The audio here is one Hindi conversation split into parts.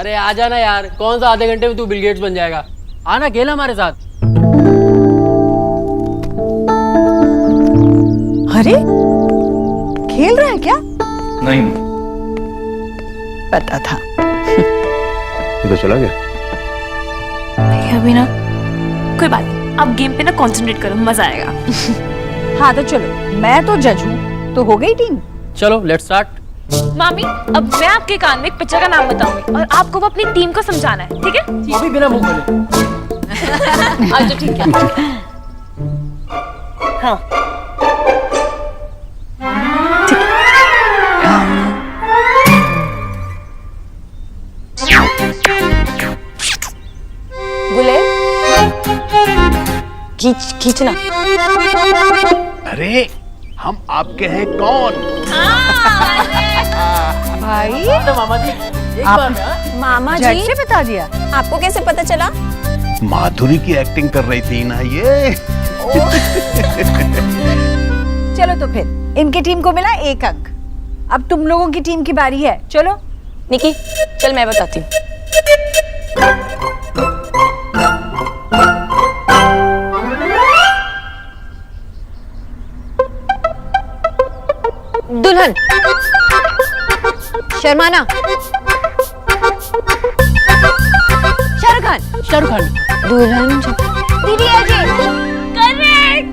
अरे आ जाना यार, कौन सा आधे घंटे में तू बिल गेट्स बन जाएगा। आना, खेल हमारे साथ। अरे खेल रहा है क्या? नहीं, पता था। ये तो चला गया। अभी ना कोई बात नहीं, अब गेम पे ना कंसंट्रेट करो, मजा आएगा। हाँ तो चलो, मैं तो जज हूँ, तो हो गई टीम। चलो लेट्स स्टार्ट। मामी, अब मैं आपके कान में एक पिक्चर का नाम बताऊंगी और आपको वो अपनी टीम को समझाना है, ठीक है? अभी बिना मुंह खोले। अच्छा ठीक है। हाँ। गुले, खींचना। अरे हम आपके हैं कौन? भाई तो मामा जी एक आप- बार ना। मामा झट जी, से बता दिया। आपको कैसे पता चला? माधुरी की एक्टिंग कर रही थी ना ये। चलो तो फिर इनकी टीम को मिला 1 अंक। अब तुम लोगों की टीम की बारी है, चलो। निकी, चल मैं बताती हूँ। दुल्हन, शर्माना, शाहरुख खान, शाहरुख खान। दुल्हन, दीदी अजय। करेक्ट।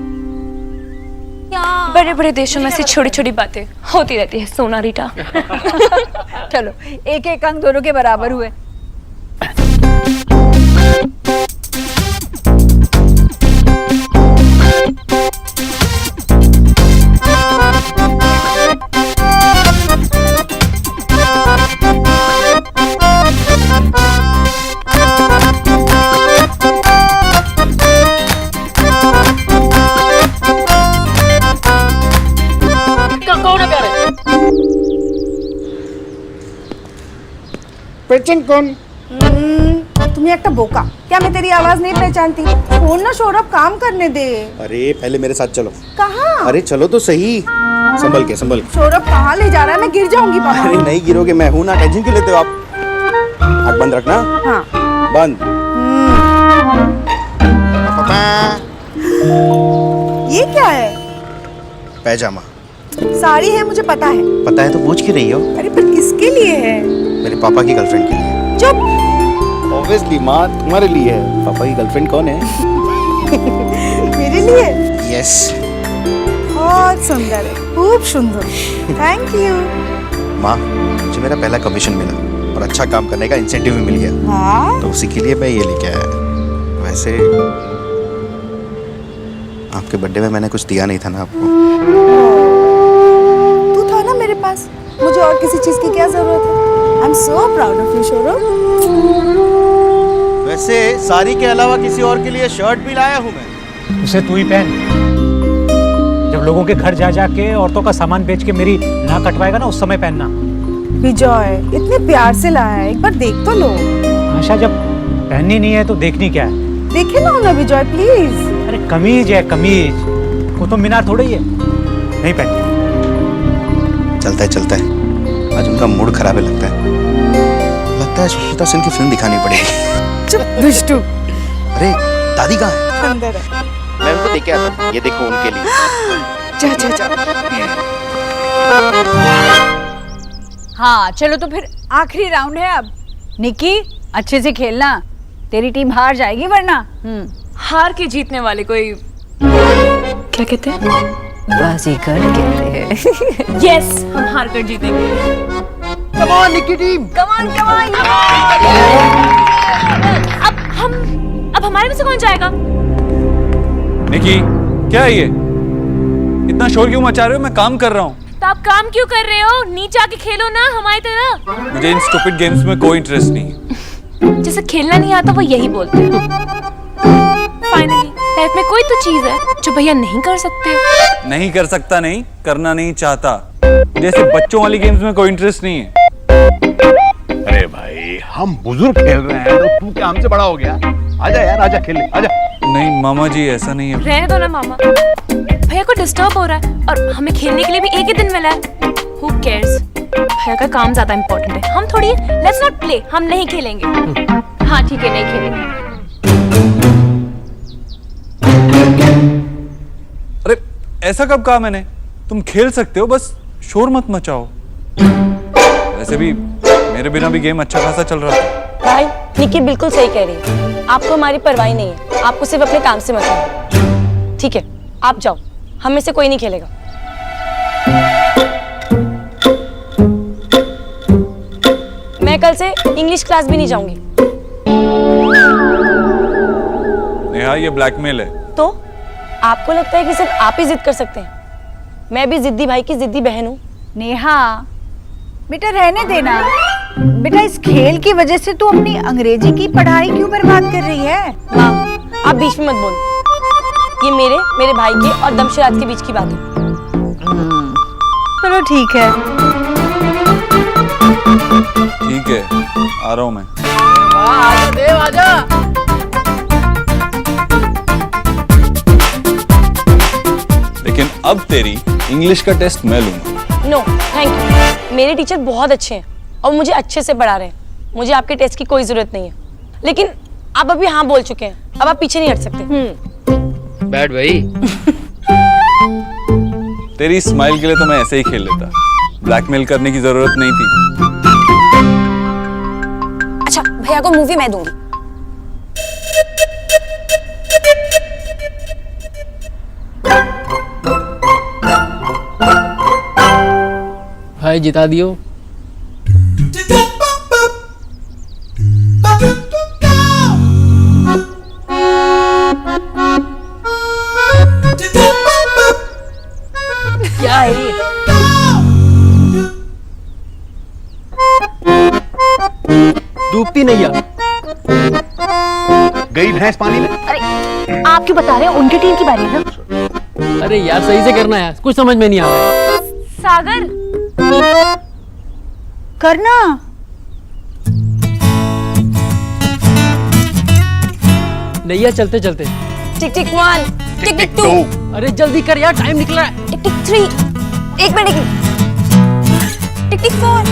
बड़े बड़े देशों में से छोटी छोटी बातें होती रहती है, सोना रीटा। चलो 1-1 अंक दोनों के बराबर हुए। कौन है प्यारे? पेशेंट कौन? তুমি একটা বোকা। क्या मैं तेरी आवाज नहीं पहचानती? फोन ना सौरभ, काम करने दे। अरे पहले मेरे साथ चलो। कहाँ? अरे चलो तो सही। संभल के संभल के। सौरभ कहाँ ले जा रहा है? मैं गिर जाऊंगी बाबा। अरे नहीं गिरोगे, मैं हूं ना, टेंशन क्यों लेते हो आप? आँख बंद रखना। हाँ। बंद। ये क्या है? पैजामा। साड़ी है, मुझे पता है। पता है तो पूछ क्यों रही हो? अरे पर किसके लिए है? मेरे पापा की गर्लफ्रेंड के लिए। चुप। ऑब्वियसली माँ तुम्हारे लिए है। पापा की गर्लफ्रेंड कौन है? मेरे लिए? यस। बहुत सुंदर है, खूब सुंदर। Thank you. माँ, मुझे मेरा पहला कमीशन मिला और अच्छा काम करने का इंसेंटिव भी मिल गया, हाँ। तो उसी के लिए मैं ये लेके आया। वैसे आपके बर्थडे में मैंने कुछ दिया नहीं था ना आपको। तू था ना मेरे पास, मुझे और किसी चीज की क्या जरूरत है? I am so proud of you Saurabh. वैसे साड़ी के अलावा किसी और के लिए शर्ट भी लाया हूँ मैं। उसे तू ही पहन। जब लोगों के घर जा जाके औरतों का सामान बेच के मेरी नाक कटवाएगा ना, उस समय पहनना। विजय इतने प्यार से लाया है, एक बार देख तो लो। आशा, जब पहननी नहीं है तो देखनी क्या है? देखे ना विजय प्लीज। अरे कमीज है कमीज, कुतुब मीनार थोड़ी है। नहीं पहन। चलता है चलता है, आज उनका मूड खराब है लगता है सुष्मिता सेन की फिल्म दिखानी पड़ेगी। चुप दुष्टू। अरे दादी कहाँ है? अंदर है। मैं उनको देके आता हूँ, ये देखो उनके लिए। जा जा जा। हाँ चलो तो फिर आखिरी राउंड है अब। निकी, अच्छे से खेलना, तेरी टीम हार जाएगी वरना। हार के जीतने वाले कोई क्या कहते हैं? बाजीगर कहते हैं। यस, हम हार कर जीतेंगे। Come on Nikki team. Come on come on. अब हमारे में से कौन जाएगा? निकी, क्या है ये? इतना शोर क्यों मचा रहे हो? मैं काम कर रहा हूँ। तो आप काम क्यों कर रहे हो? नीचे आके खेलो ना हमारी तरह। मुझे इन स्टूपिड गेम्स में कोई इंटरेस्ट नहीं है। जिसे खेलना नहीं आता वो यही बोलते हैं। फाइनली लाइफ में कोई तो चीज है जो भैया नहीं कर सकते। नहीं कर सकता नहीं, करना नहीं चाहता। जैसे बच्चों वाली गेम्स में कोई इंटरेस्ट नहीं है। अरे भाई, हम बुजुर्ग खेल रहे हैं तो तू क्या हमसे बड़ा हो गया? आजा यार, आजा खेल ले, आजा। नहीं मामा जी, ऐसा नहीं है। रहने दो ना मामा, भैया को डिस्टर्ब हो रहा है और हमें खेलने के लिए भी एक ही दिन मिला है। Who cares? भैया का काम ज्यादा इंपॉर्टेंट है, हम थोड़ी लेट्स नॉट प्ले, हम नहीं खेलेंगे। हाँ ठीक है, नहीं खेलेंगे। अरे ऐसा कब कहा मैंने? तुम खेल सकते हो, बस शोर मत मचाओ। वैसे भी मेरे बिना भी गेम अच्छा खासा चल रहा था। भाई निकी बिल्कुल सही कह रही है, आपको हमारी परवाह नहीं है, आपको सिर्फ अपने काम से मतलब है। ठीक है आप जाओ, हम में से कोई नहीं खेलेगा। मैं कल से इंग्लिश क्लास भी नहीं जाऊंगी। नेहा ये ब्लैकमेल है। तो आपको लगता है कि सिर्फ आप ही जिद कर सकते हैं? मैं भी जिद्दी भाई की जिद्दी बहन हूँ। नेहा बेटा रहने देना। बेटा इस खेल की वजह से तू अपनी अंग्रेजी की पढ़ाई क्यों बर्बाद कर रही है? माँ आप बीच में मत बोलो, ये मेरे भाई के और दमशराज के बीच की बात है। चलो ठीक है। ठीक है आ रहा हूँ मैं। आजा देव आजा। लेकिन अब तेरी इंग्लिश का टेस्ट मैं लूंगा। नो थैंक यू, मेरे टीचर बहुत अच्छे हैं और मुझे अच्छे से पढ़ा रहे हैं, मुझे आपके टेस्ट की कोई जरूरत नहीं है। लेकिन आप अभी हाँ बोल चुके हैं, अब आप पीछे नहीं हट सकते। बैठ भाई। तेरी स्माइल के लिए तो मैं ऐसे ही खेल लेता, ब्लैकमेल करने की जरूरत नहीं थी। अच्छा भैया को मूवी मैं दूंगी। भाई जिता दियो। क्या है ये? डूबती नैया। गई भैंस पानी में। आप क्यों बता रहे हैं? उनकी टीम की बारी है ना। अरे यार सही से करना है, कुछ समझ में नहीं आ रहा है। सागर करना। नैया चलते चलते। टिक टिक 1, टिक टिक 2, अरे जल्दी कर यार, टाइम निकल रहा है। टिक टिक 3, एक मिनट, टिक टिक 4।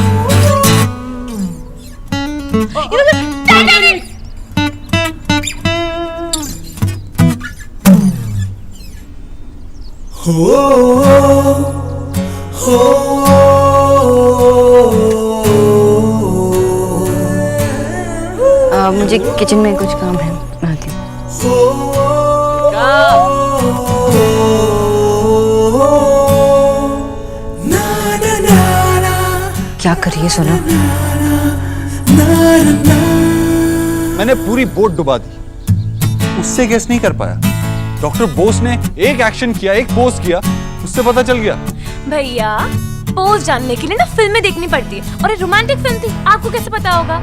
मुझे किचन में कुछ काम है, मैं आती हूँ। क्या करिए सोना? मैंने पूरी बोट डुबा दी, उससे गेस नहीं कर पाया। डॉक्टर बोस ने एक एक्शन किया, एक पोज किया, उससे पता चल गया। भैया पोज जानने के लिए ना फिल्में देखनी पड़ती है, और ये रोमांटिक फिल्म थी, आपको कैसे पता होगा?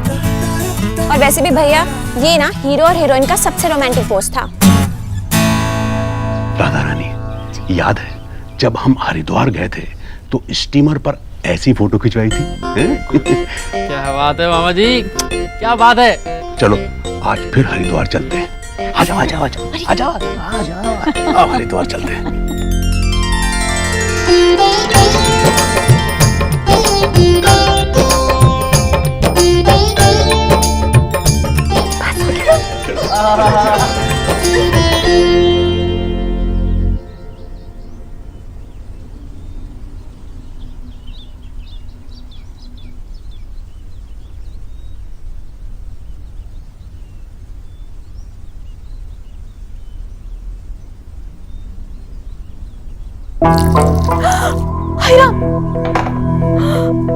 और वैसे भी भैया ये ना हीरो और हीरोइन का सबसे रोमांटिक पोज था। राधा रानी याद है जब हम हरिद्वार गए थे तो स्टीमर पर ऐसी फोटो खिंचवाई थी? क्या बात है मामा जी, क्या बात है। चलो आज फिर हरिद्वार चलते हैं। आ जाओ आ जाओ आ जाओ आ जाओ आ जाओ, अब हरिद्वार चलते हैं।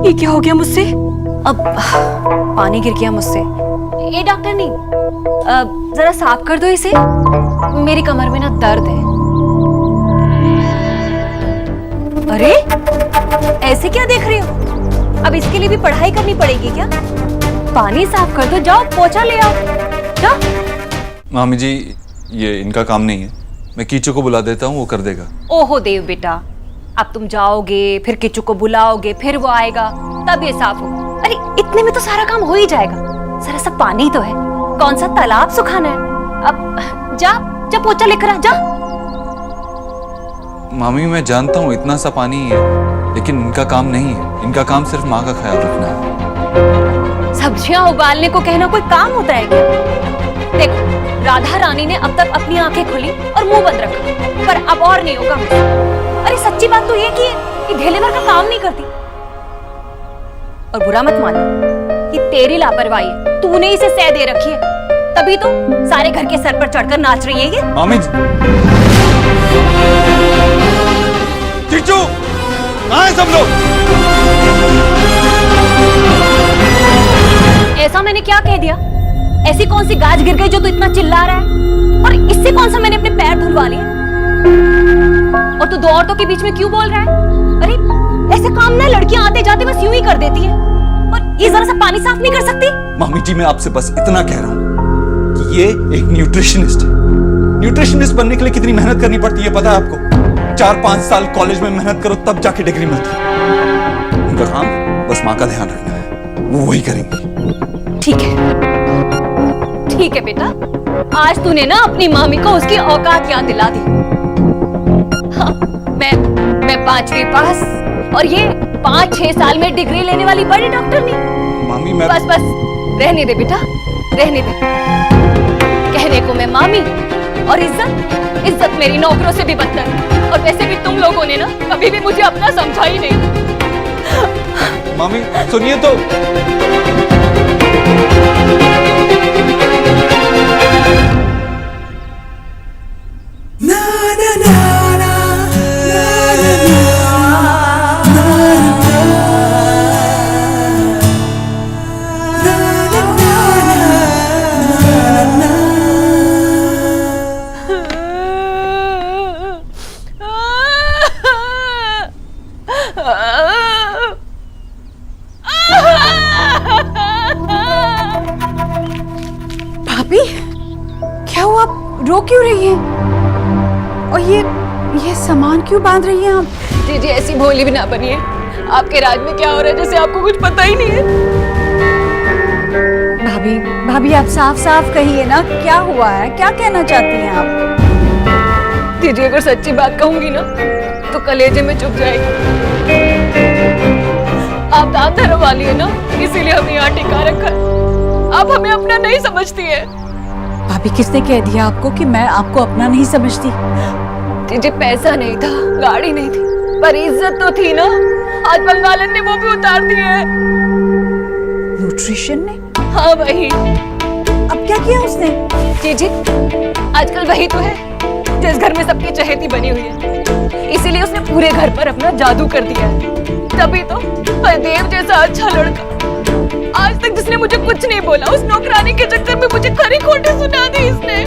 ये क्या हो गया मुझसे? अब पानी गिर गया मुझसे। ये डॉक्टर नहीं, जरा साफ कर दो इसे, मेरी कमर में ना दर्द है। अरे ऐसे क्या देख रही हो? अब इसके लिए भी पढ़ाई करनी पड़ेगी क्या? पानी साफ कर दो, जाओ पोछा ले आओ, जाओ। मामी जी ये इनका काम नहीं है, मैं कीचू को बुला देता हूँ, वो कर देगा। ओहो देव बेटा, अब तुम जाओगे फिर किच्चू को बुलाओगे, फिर वो आएगा तब ये साफ हो। अरे इतने में तो सारा काम हो ही जाएगा, जरा सा पानी तो है, कौन सा तालाब सुखाना है। अब जा जा पोछा लेकर आ जा। मामी मैं जानता हूँ इतना सा पानी ही है, लेकिन इनका काम नहीं है, इनका काम सिर्फ माँ का ख्याल रखना है। सब्जियां उबालने को कहना कोई काम होता है क्या? देखो, राधा रानी ने अब तक अपनी आंखें खोली और मुंह बंद रखा, पर अब और नहीं होगा। अरे सच्ची बात तो ये कि ढेले भर का काम नहीं करती। और बुरा मत मान कि तेरी लापरवाही है, तूने इसे सह दे रखी है, तभी तो सारे घर के सर पर चढ़कर नाच रही है ये। मामी जी, चीचू, कहाँ हैं सब लोग? ऐसा मैंने क्या कह दिया? ऐसी कौन सी गाज गिर गई जो तू इतना चिल्ला रहा है? और इससे कौन सा मैंने अपने पैर धुलवा लिए? और तू दो औरतों के बीच में क्यों बोल रहा है? अरे ऐसे काम ना लड़कियां आते जाते बस यूं ही कर देती है। और ये जरा सा पानी साफ नहीं कर सकती? मामी जी, मैं आपसे बस इतना कह रहा हूँ कि ये एक न्यूट्रिशनिस्ट है। न्यूट्रिशनिस्ट बनने के लिए कितनी मेहनत करनी पड़ती है पता है आपको? 4-5 साल कॉलेज में मेहनत करो तब जाके डिग्री मिलती है। उनका काम बस माँ का ध्यान रखना है, वो वही करेंगी। ठीक है बेटा, आज तूने ना अपनी मामी को उसकी औकात याद दिला दी। हाँ, मैं 5वीं पास और ये 5-6 साल में डिग्री लेने वाली बड़ी डॉक्टर नहीं। मामी मैं बस रहने दे बेटा, रहने दे। कहने को मैं मामी और इज्जत मेरी नौकरों से भी बदतर। और वैसे भी तुम लोगों ने ना कभी भी मुझे अपना समझा ही नहीं। मामी सुनिए तो। भाभी, क्या हुआ? आप रो क्यों रही हैं? और ये सामान क्यों बांध रही हैं आप? जी ऐसी भोली भी ना बनिए। आपके राज में क्या हो रहा है जैसे आपको कुछ पता ही नहीं है। भाभी आप साफ साफ कहिए ना, क्या हुआ है? क्या कहना चाहती हैं आप? दीदी अगर सच्ची बात कहूंगी ना तो कलेजे में चुभ जाएगी। आप दान धर्म वाली है ना, इसीलिए हमें यहाँ टिका रखा है। आप हमें अपना नहीं समझती है। भाभी, किसने कह दिया आपको कि मैं आपको अपना नहीं समझती? दीदी पैसा नहीं था, गाड़ी नहीं थी, पर इज्जत तो थी ना। आज बंगालन ने वो भी उतार दी है। न्यूट्रिशन ने? हाँ वही। अब क्या किया उसने? जी आजकल वही तो है जिस घर में सबकी चहेती बनी हुई है, इसीलिए उसने पूरे घर पर अपना जादू कर दिया है। तभी तो देव जैसा अच्छा लड़का आज तक जिसने मुझे कुछ नहीं बोला, उस नौकरानी के चक्कर में मुझे खरी खोटी सुना दी इसने।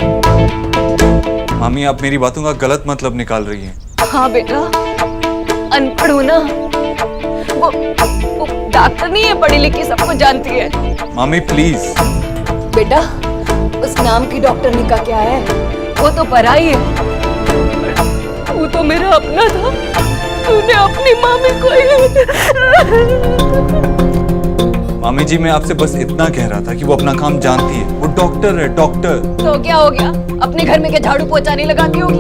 मामी आप मेरी बातों का गलत मतलब निकाल रही हैं। हाँ बेटा, अनपढ़ हो ना, वो डॉक्टर नहीं है, पढ़ी लिखी सबको जानती है। मामी प्लीज। बेटा उस नाम की डॉक्टरनी का क्या है, वो तो पराई है। वो तो मेरा अपना था, तूने अपनी मामी को मामी जी मैं आपसे बस इतना कह रहा था कि वो अपना काम जानती है, वो डॉक्टर है, डॉक्टर। तो क्या हो गया? अपने घर में क्या झाड़ू पोछा नहीं लगाती होगी?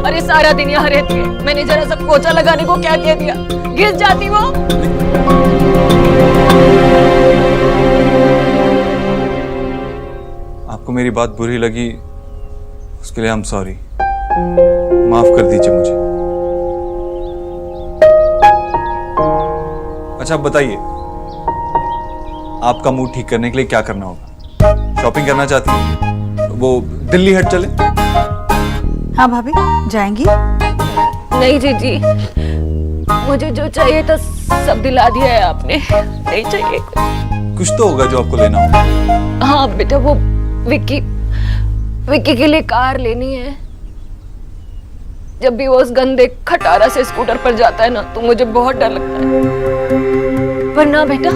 अरे सारा दिन यहाँ रहती है, मैंने जरा सा पोछा लगाने को क्या कह दिया, घिस जाती वो। आपको मेरी बात बुरी लगी उसके लिए आई एम सॉरी, माफ कर दीजिए मुझे। अच्छा बताइए, आपका मूड ठीक करने के लिए क्या करना होगा? शॉपिंग करना चाहती हैं? वो दिल्ली हट चले? हाँ भाभी, जाएंगी? नहीं जी मुझे जो चाहिए था सब दिला दिया है आपने, नहीं चाहिए कुछ तो होगा जो आपको लेना होगा। हाँ बेटा, वो विक्की के लिए कार लेनी है। जब भी वो उस गंदे खटारा से स्कूटर पर जाता है ना तो मुझे बहुत डर लगता है। पर ना बेटा,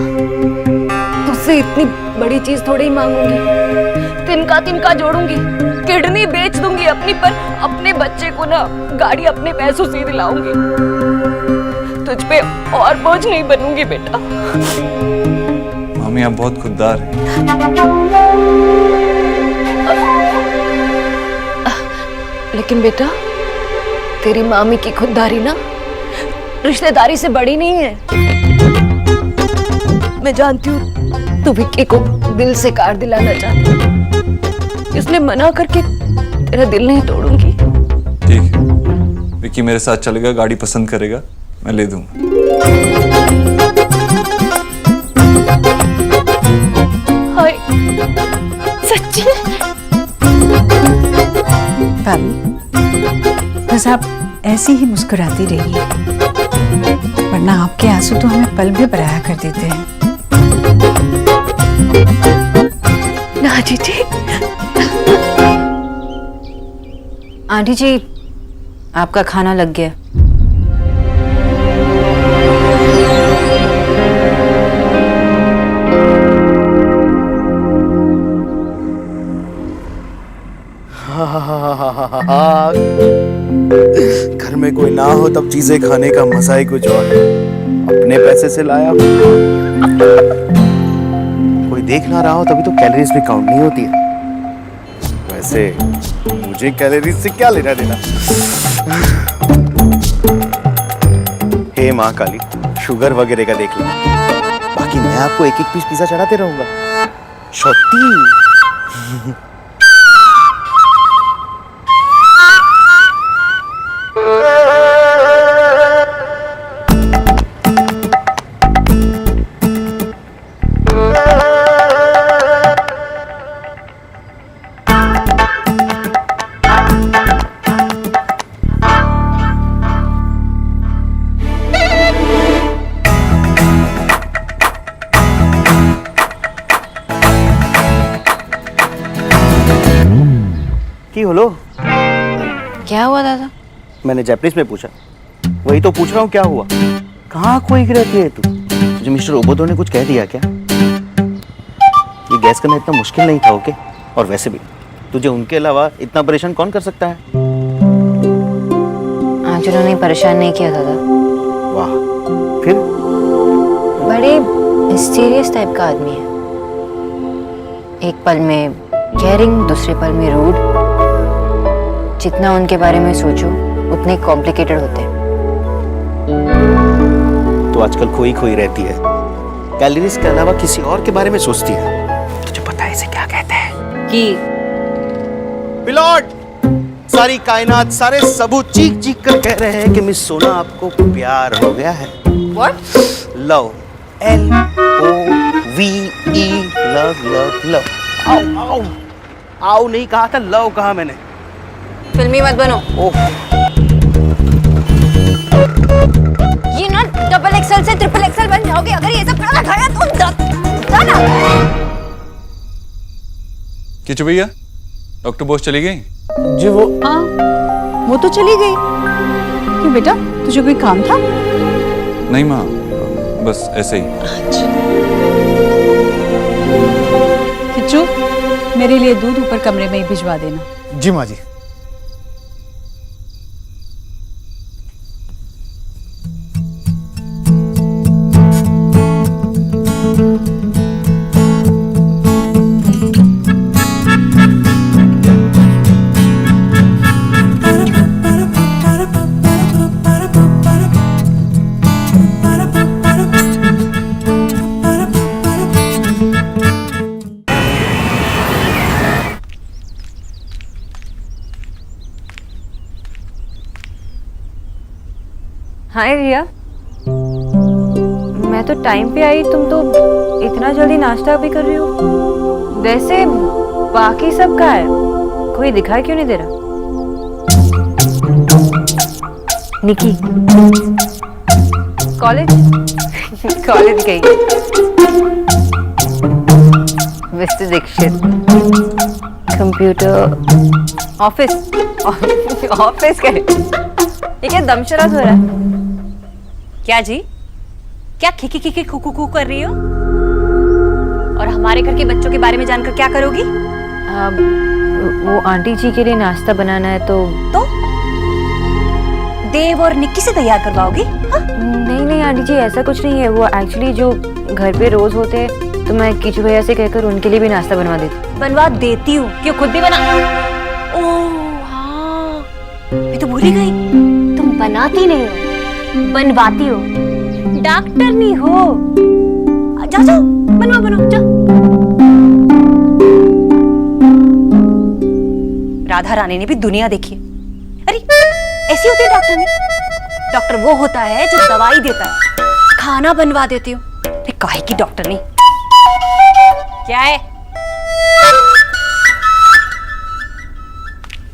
तुझसे इतनी बड़ी चीज थोड़ी ही मांगूंगी, तिनका जोड़ूंगी, किडनी बेच दूंगी अपनी, पर अपने बच्चे को ना गाड़ी अपने पैसों से दिलाऊंगी। तुझ पे और बोझ नहीं बनूंगी बेटा। मामी आप बहुत खुददार हैं। लेकिन बेटा, तेरी मामी की खुददारी ना रिश्तेदारी से बड़ी नहीं है। मैं जानती हूँ तू विक्की को दिल से कार दिलाना चाहती है, इसलिए मना करके तेरा दिल नहीं तोड़ूंगी। ठीक है, विक्की मेरे साथ चलेगा, गाड़ी पसंद करेगा, मैं ले दूंगा। हाय, सच्ची? भाभी बस आप ऐसी ही मुस्कुराती रहिए, वरना आपके आंसू तो हमें पल में पराया कर देते हैं। ना जीजी। आंटी जी, आपका खाना लग गया। घर में कोई ना हो तब चीजें खाने का मजा ही कुछ और है। अपने पैसे से लाया हूं, कोई देख ना रहा हो तभी तो कैलोरीज भी काउंट नहीं होती है। वैसे मुझे कैलोरीज से क्या लेना देना। हे माँ काली, शुगर वगैरह का देख लो, बाकी मैं आपको एक एक पीस पिज्जा चढ़ाते रहूंगा। छोटी की होलो? क्या हुआ दादा? मैंने जैपनीज में पूछा, वही तो पूछ रहा हूँ क्या हुआ। कहाँ खोई रहती है तू? तुझे मिस्टर ओबोतो ने कुछ कह दिया क्या? ये गैस करना इतना मुश्किल नहीं था, ओके? और वैसे भी तुझे उनके अलावा इतना परेशान कौन कर सकता है? आज उन्होंने परेशान नहीं किया दादा। वाह, फिर? बड़े मिस्टीरियस टाइप का आदमी है। एक पल में केयरिंग, दूसरे पल में रूड। जितना उनके बारे में सोचो उतने कॉम्प्लिकेटेड होते हैं। तो आजकल खोई खोई रहती है, कैलोरीज के अलावा किसी और के बारे में सोचती है। तुझे पता है इसे क्या कहते हैं? कि पिलॉट, सारी कायनात, सारे सबूत चीख चीख कर कह रहे हैं कि मिस सोना आपको प्यार हो गया है। What? Love, LOVE, love love love. आओ आओ आओ नहीं कहा था, लव कहा मैंने। फिल्मी मत बनो। ओह, ये ना डबल एक्सएल से ट्रिपल एक्सएल बन जाओगे अगर ये सब खाना खाया तो ना। किचू भैया, डॉक्टर बोस चली गई? जी वो हाँ, वो तो चली गई। क्यों बेटा, तुझे कोई काम था? नहीं माँ, बस ऐसे ही। किच्चू, मेरे लिए दूध ऊपर कमरे में ही भिजवा देना। जी माँ जी। हाय रिया, मैं तो टाइम पे आई, तुम तो इतना जल्दी नाश्ता भी कर रही हो। वैसे बाकी सब का है, कोई दिखाई क्यों नहीं दे रहा? निकी कॉलेज कॉलेज गई। Mister Dikshit computer office office गए। ये क्या दमशराज हो रहा है? क्या जी, क्या खिकी खिकी खुकू खू कर रही हो? और हमारे घर के बच्चों के बारे में जानकर क्या करोगी? वो आंटी जी के लिए नाश्ता बनाना है तो देव और निक्की से तैयार करवाओगी? नहीं नहीं आंटी जी, ऐसा कुछ नहीं है। वो एक्चुअली जो घर पे रोज होते हैं तो मैं किचू भैया से कहकर उनके लिए भी नाश्ता बनवा देती हूँ। क्यों, खुद भी बना? ओह हाँ, मैं तो भूल ही गई, तुम बनाती नहीं हो, बनवाती हो, डॉक्टर नहीं हो। जाओ जाओ, बनवाओ बनवाओ जाओ। राधा रानी ने भी दुनिया देखी है। अरे ऐसी होती है डॉक्टर नहीं। डॉक्टर वो होता है जो दवाई देता है, खाना बनवा देती हो। अरे काहे की डॉक्टर नहीं। क्या है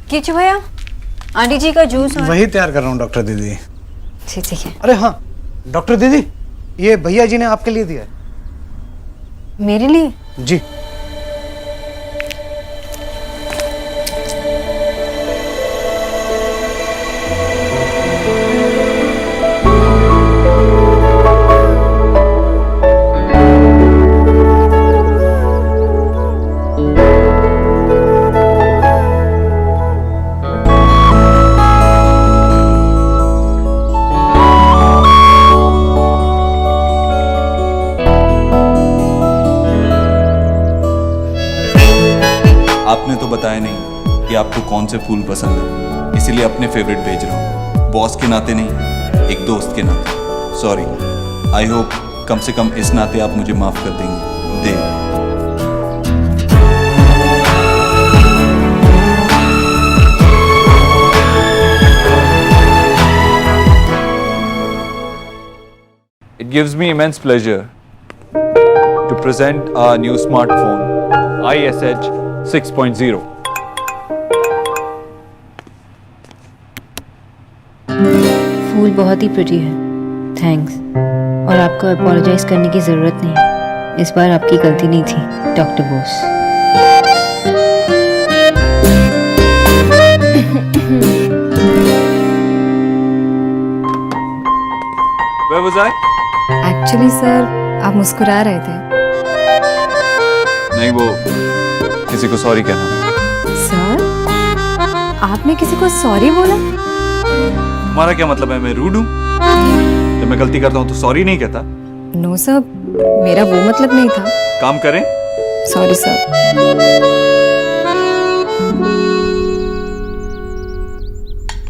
किचु भैया? आंटी जी का जूस वही तैयार कर रहा हूँ डॉक्टर दीदी। ठीक है। अरे हाँ डॉक्टर दीदी, ये भैया जी ने आपके लिए दिया है। मेरे लिए? जी। आपने तो बताया नहीं कि आपको कौन से फूल पसंद है, इसीलिए अपने फेवरेट भेज रहा हूँ। बॉस के नाते नहीं, एक दोस्त के नाते। सॉरी। आई होप कम से कम इस नाते आप मुझे माफ कर देंगे। देव। It gives me immense pleasure to present our new smartphone, ISH 6.0. फूल बहुत ही प्रिटी है, थैंक्स। और आपको अपोलोजाइज करने की ज़रूरत नहीं है, इस बार आपकी गलती नहीं थी doctor Bose. Where was I? Actually sir आप मुस्कुरा रहे थे। नहीं, वो किसी को सॉरी कहना। सर आपने किसी को सॉरी बोला? तुम्हारा क्या मतलब है, मैं रूड हूँ? जब मैं गलती करता हूँ तो सॉरी नहीं कहता? नो सर, मेरा वो मतलब नहीं था। काम करें। Sorry sir.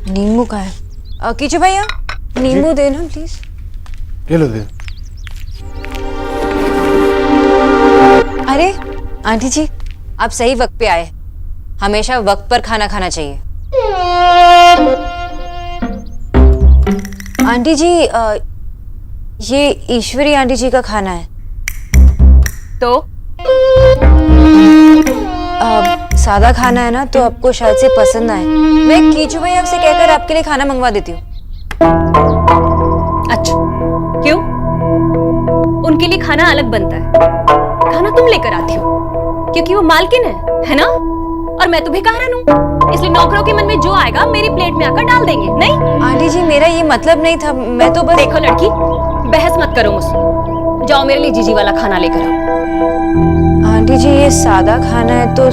नींबू का है किचु भैया, नींबू देना प्लीज। ले लो दीदी। अरे आंटी जी, आप सही वक्त पे आए। हमेशा वक्त पर खाना खाना चाहिए। आंटी जी, ये ईश्वरी आंटी जी का खाना है। तो सादा खाना है ना, तो आपको शायद से पसंद आए। मैं कीचू भैया से कहकर आपके लिए खाना मंगवा देती हूँ। अच्छा, क्यों? उनके लिए खाना अलग बनता है, खाना तुम लेकर आती हो क्योंकि वो मालकिन है ना? और मैं तो भिखारन हूँ, इसलिए नौकरों के मन में जो आएगा मेरी प्लेट में आकर डाल देंगे। नहीं आंटी जी, मेरा ये मतलब नहीं था, मैं तो बस। देखो लड़की, बहस मत करो मुझसे। जाओ मेरे लिए जीजी वाला खाना लेकर आओ। आंटी जी, ये सादा खाना है तो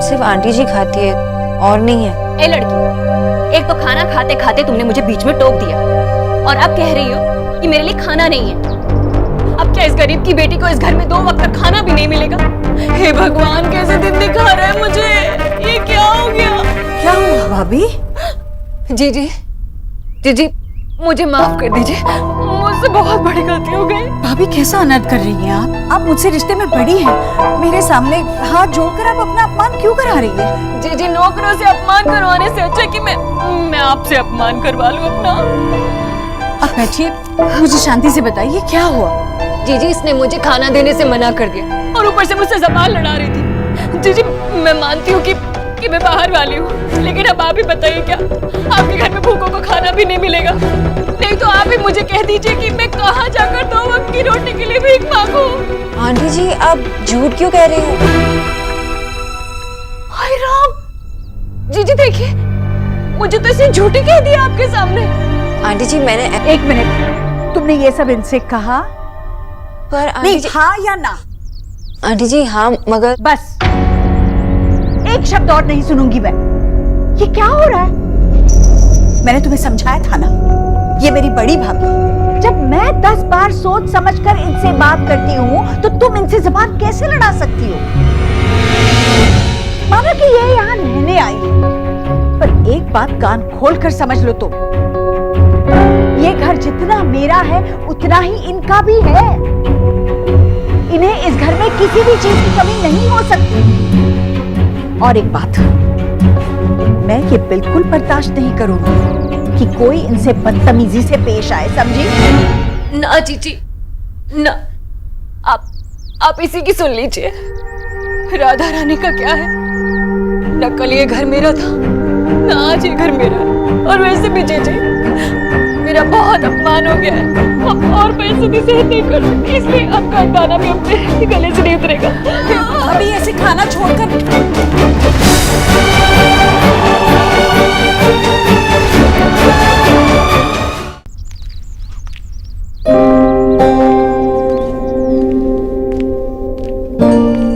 सिर्फ आंटी जी खाती है और नहीं है। ए लड़की, एक तो खाना खाते खाते तुमने मुझे बीच में टोक दिया और अब कह रही हो कि मेरे लिए खाना नहीं है। अब क्या इस गरीब की बेटी को इस घर में 2 वक्त का खाना भी नहीं मिलेगा? हे भगवान, कैसे दिन दिखा रहा है मुझे, ये क्या हो गया? क्या हुआ भाभी? जीजी मुझे माफ कर दीजिए, मुझसे बहुत बड़ी गलती हो गई। भाभी कैसा अनर्थ कर रही हैं आप मुझसे रिश्ते में बड़ी हैं। मेरे सामने हाथ जोड़कर आप अपना अपमान क्यों करा रही हैं? जीजी, नौकरों से अपमान करवाने से अच्छा कि मैं आपसे अपमान करवा लूं अपना। आप बैठिए, मुझे शांति से बताइए क्या हुआ? जीजी, इसने मुझे खाना देने से मना कर दिया और ऊपर से मुझसे ज़बान लड़ा रही थी। जीजी, मैं मानती हूँ कि मैं बाहर वाली हूँ, लेकिन अब आप ही बताइए, क्या आपके घर में भूखों को खाना भी नहीं मिलेगा? नहीं तो आप ही मुझे कह दीजिए कि मैं कहाँ जाकर 2 वक्त की रोटी के लिए भीख मांगूं। आंटी जी, आप झूठ क्यों कह रही हो? हाय राम! जीजी देखिए, मुझे तो इसे झूठी कह दिया आपके सामने। आंटी जी, मैंने 1 मिनट, तुमने ये सब इनसे कहा? पर आंटी नहीं, जी, हाँ या ना? आंटी जी हाँ, मगर बस एक शब्द और नहीं सुनूंगी मैं। ये क्या हो रहा है? मैंने तुम्हें समझाया था ना, ये मेरी बड़ी भाभी। जब मैं 10 बार सोच समझकर इनसे बात करती हूँ तो तुम इनसे जबान कैसे लड़ा सकती हो? मानो कि ये यहाँ रहने आई है, पर एक बात कान खोल कर समझ लो तुम, ये घर जितना मेरा है उतना ही इनका भी है। इन्हें इस घर में किसी भी चीज की कमी नहीं हो सकती। और एक बात, मैं ये बिल्कुल बर्दाश्त नहीं करूंगी कि कोई इनसे बदतमीजी से पेश आए, समझी? ना जीजी ना, आप इसी की सुन लीजिए। राधा रानी का क्या है, न कल ये घर मेरा था, न आज ये घर मेरा है। और वैसे भी जीजी मेरा बहुत अपमान हो गया है, अब और पैसे भी सहन नहीं कर सकती, इसलिए आपका गाना भी अपने गले से नहीं उतरेगा। अभी ऐसे खाना छोड़कर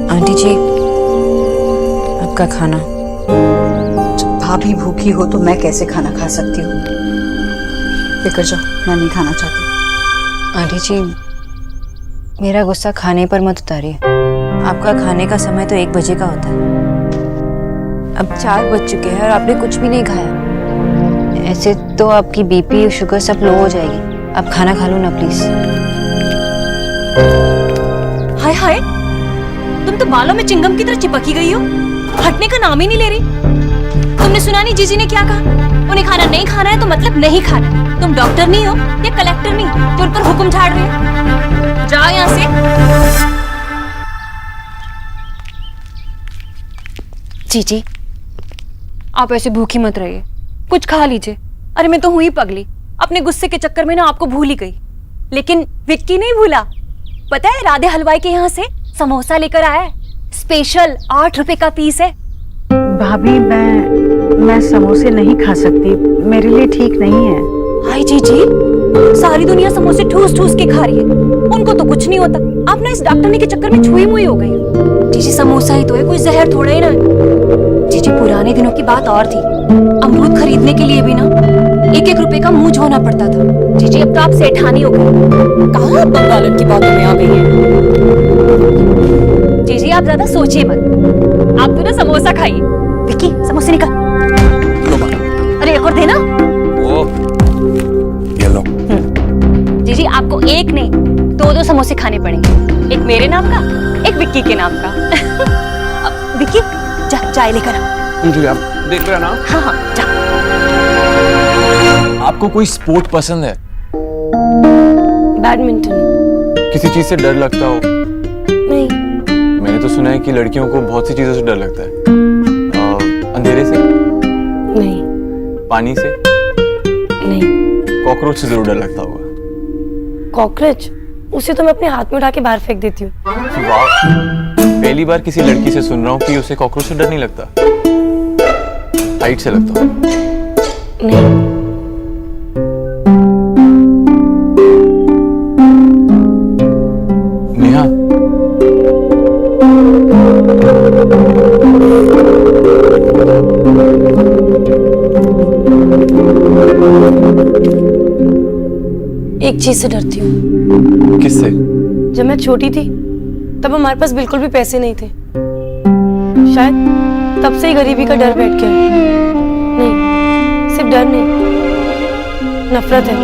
आंटी जी, आपका खाना। भाभी भूखी हो तो मैं कैसे खाना खा सकती हूँ? लेकर जाओ, मैं नहीं खाना चाहती। आंटी जी, मेरा गुस्सा खाने पर मत उतारिए। आपका खाने का समय तो 1 बजे का होता है। अब 4 बज चुके हैं और आपने कुछ भी नहीं खाया। ऐसे तो आपकी बीपी शुगर सब लो हो जाएगी। आप खाना खा लो ना प्लीज। हाय हाय, तुम तो बालों में चिंगम की तरह चिपकी गई हो, हटने का नाम ही नहीं ले रही। तुमने सुना नहीं जीजी ने क्या कहा? उन्हें खाना नहीं खाना है तो मतलब नहीं खाना। तुम डॉक्टर नहीं हो या कलेक्टर नहीं जो उन पर हुक्म झाड़ रहे हो। जाओ यहाँ से। जीजी, आप ऐसे भूखी मत रहिए, कुछ खा लीजिए। अरे मैं तो हुई पगली, अपने गुस्से के चक्कर में ना आपको भूल ही गई। लेकिन विक्की नहीं भूला। पता है, राधे हलवाई के यहाँ से समोसा लेकर आया है, स्पेशल 8 रुपए का पीस है। भाभी मैं समोसे नहीं खा सकती, मेरे लिए ठीक नहीं है। हाय जीजी, सारी दुनिया समोसे ठूस ठूस के खा रही है, उनको तो कुछ नहीं होता। आप ना इस डॉक्टरनी के चक्कर में छुई मुई हो गई। जीजी समोसा ही तो है, कोई जहर थोड़ा ही ना है। जीजी पुराने दिनों की बात और थी, अमरूद खरीदने के लिए भी ना 1-1 रुपए का मुंह धोना पड़ता था। जीजी अब तो आप सेठानी हो गई, कहाँ बंगालन की बातों में आ गई है। जीजी आप ज्यादा सोचिए मत, आप तो ना समोसा खाइए। विक्की समोसे निकाल। अरे एक और देना। ये लो। जीजी आपको एक नहीं 2-2 समोसे खाने पड़ेंगे, एक मेरे नाम का, एक विक्की के नाम का। अब विक्की जा चाय लेकर आ। जी आप देख रहे हैं ना? हाँ हाँ जा। आपको कोई स्पोर्ट पसंद है? बैडमिंटन। किसी चीज से डर लगता हो? नहीं। मैंने तो सुना है कि लड़कियों को बहुत सी चीजों से डर लगता है। अंधेरे से? नहीं। पानी से? नहीं। कॉकरोच से जरूर डर लगता होगा। कॉकरोच? उसे तो मैं अपने हाथ में उठा के बाहर फेंक देती हूँ। वाह, पहली बार किसी लड़की से सुन रहा हूँ कि उसे कॉकरोच से डर नहीं लगता। हाइट से लगता हो? नहीं। नेहा, एक चीज से डरती हूँ। किससे? जब मैं छोटी थी तब हमारे पास बिल्कुल भी पैसे नहीं थे, शायद तब से ही गरीबी का डर बैठ गया है। नहीं, सिर्फ डर नहीं, नफरत है।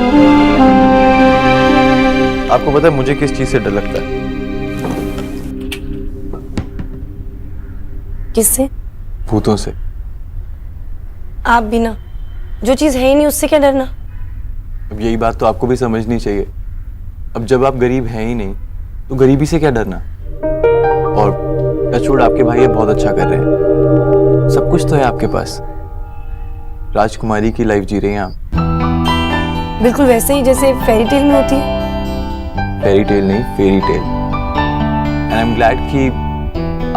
आपको पता है मुझे किस चीज से डर लगता है? किससे? भूतों से। आप भी ना, जो चीज है ही नहीं उससे क्या डरना। अब यही बात तो आपको भी समझनी चाहिए। अब जब आप गरीब हैं ही नहीं तो गरीबी से क्या डरना। और टचवुड आपके भाई ये बहुत अच्छा कर रहे हैं, सब कुछ तो है आपके पास। राजकुमारी की लाइफ जी रहे हैं आप। बिल्कुल वैसे ही जैसे फेरी टेल में होती है। फेरी टेल नहीं, fairy tale. And I am glad कि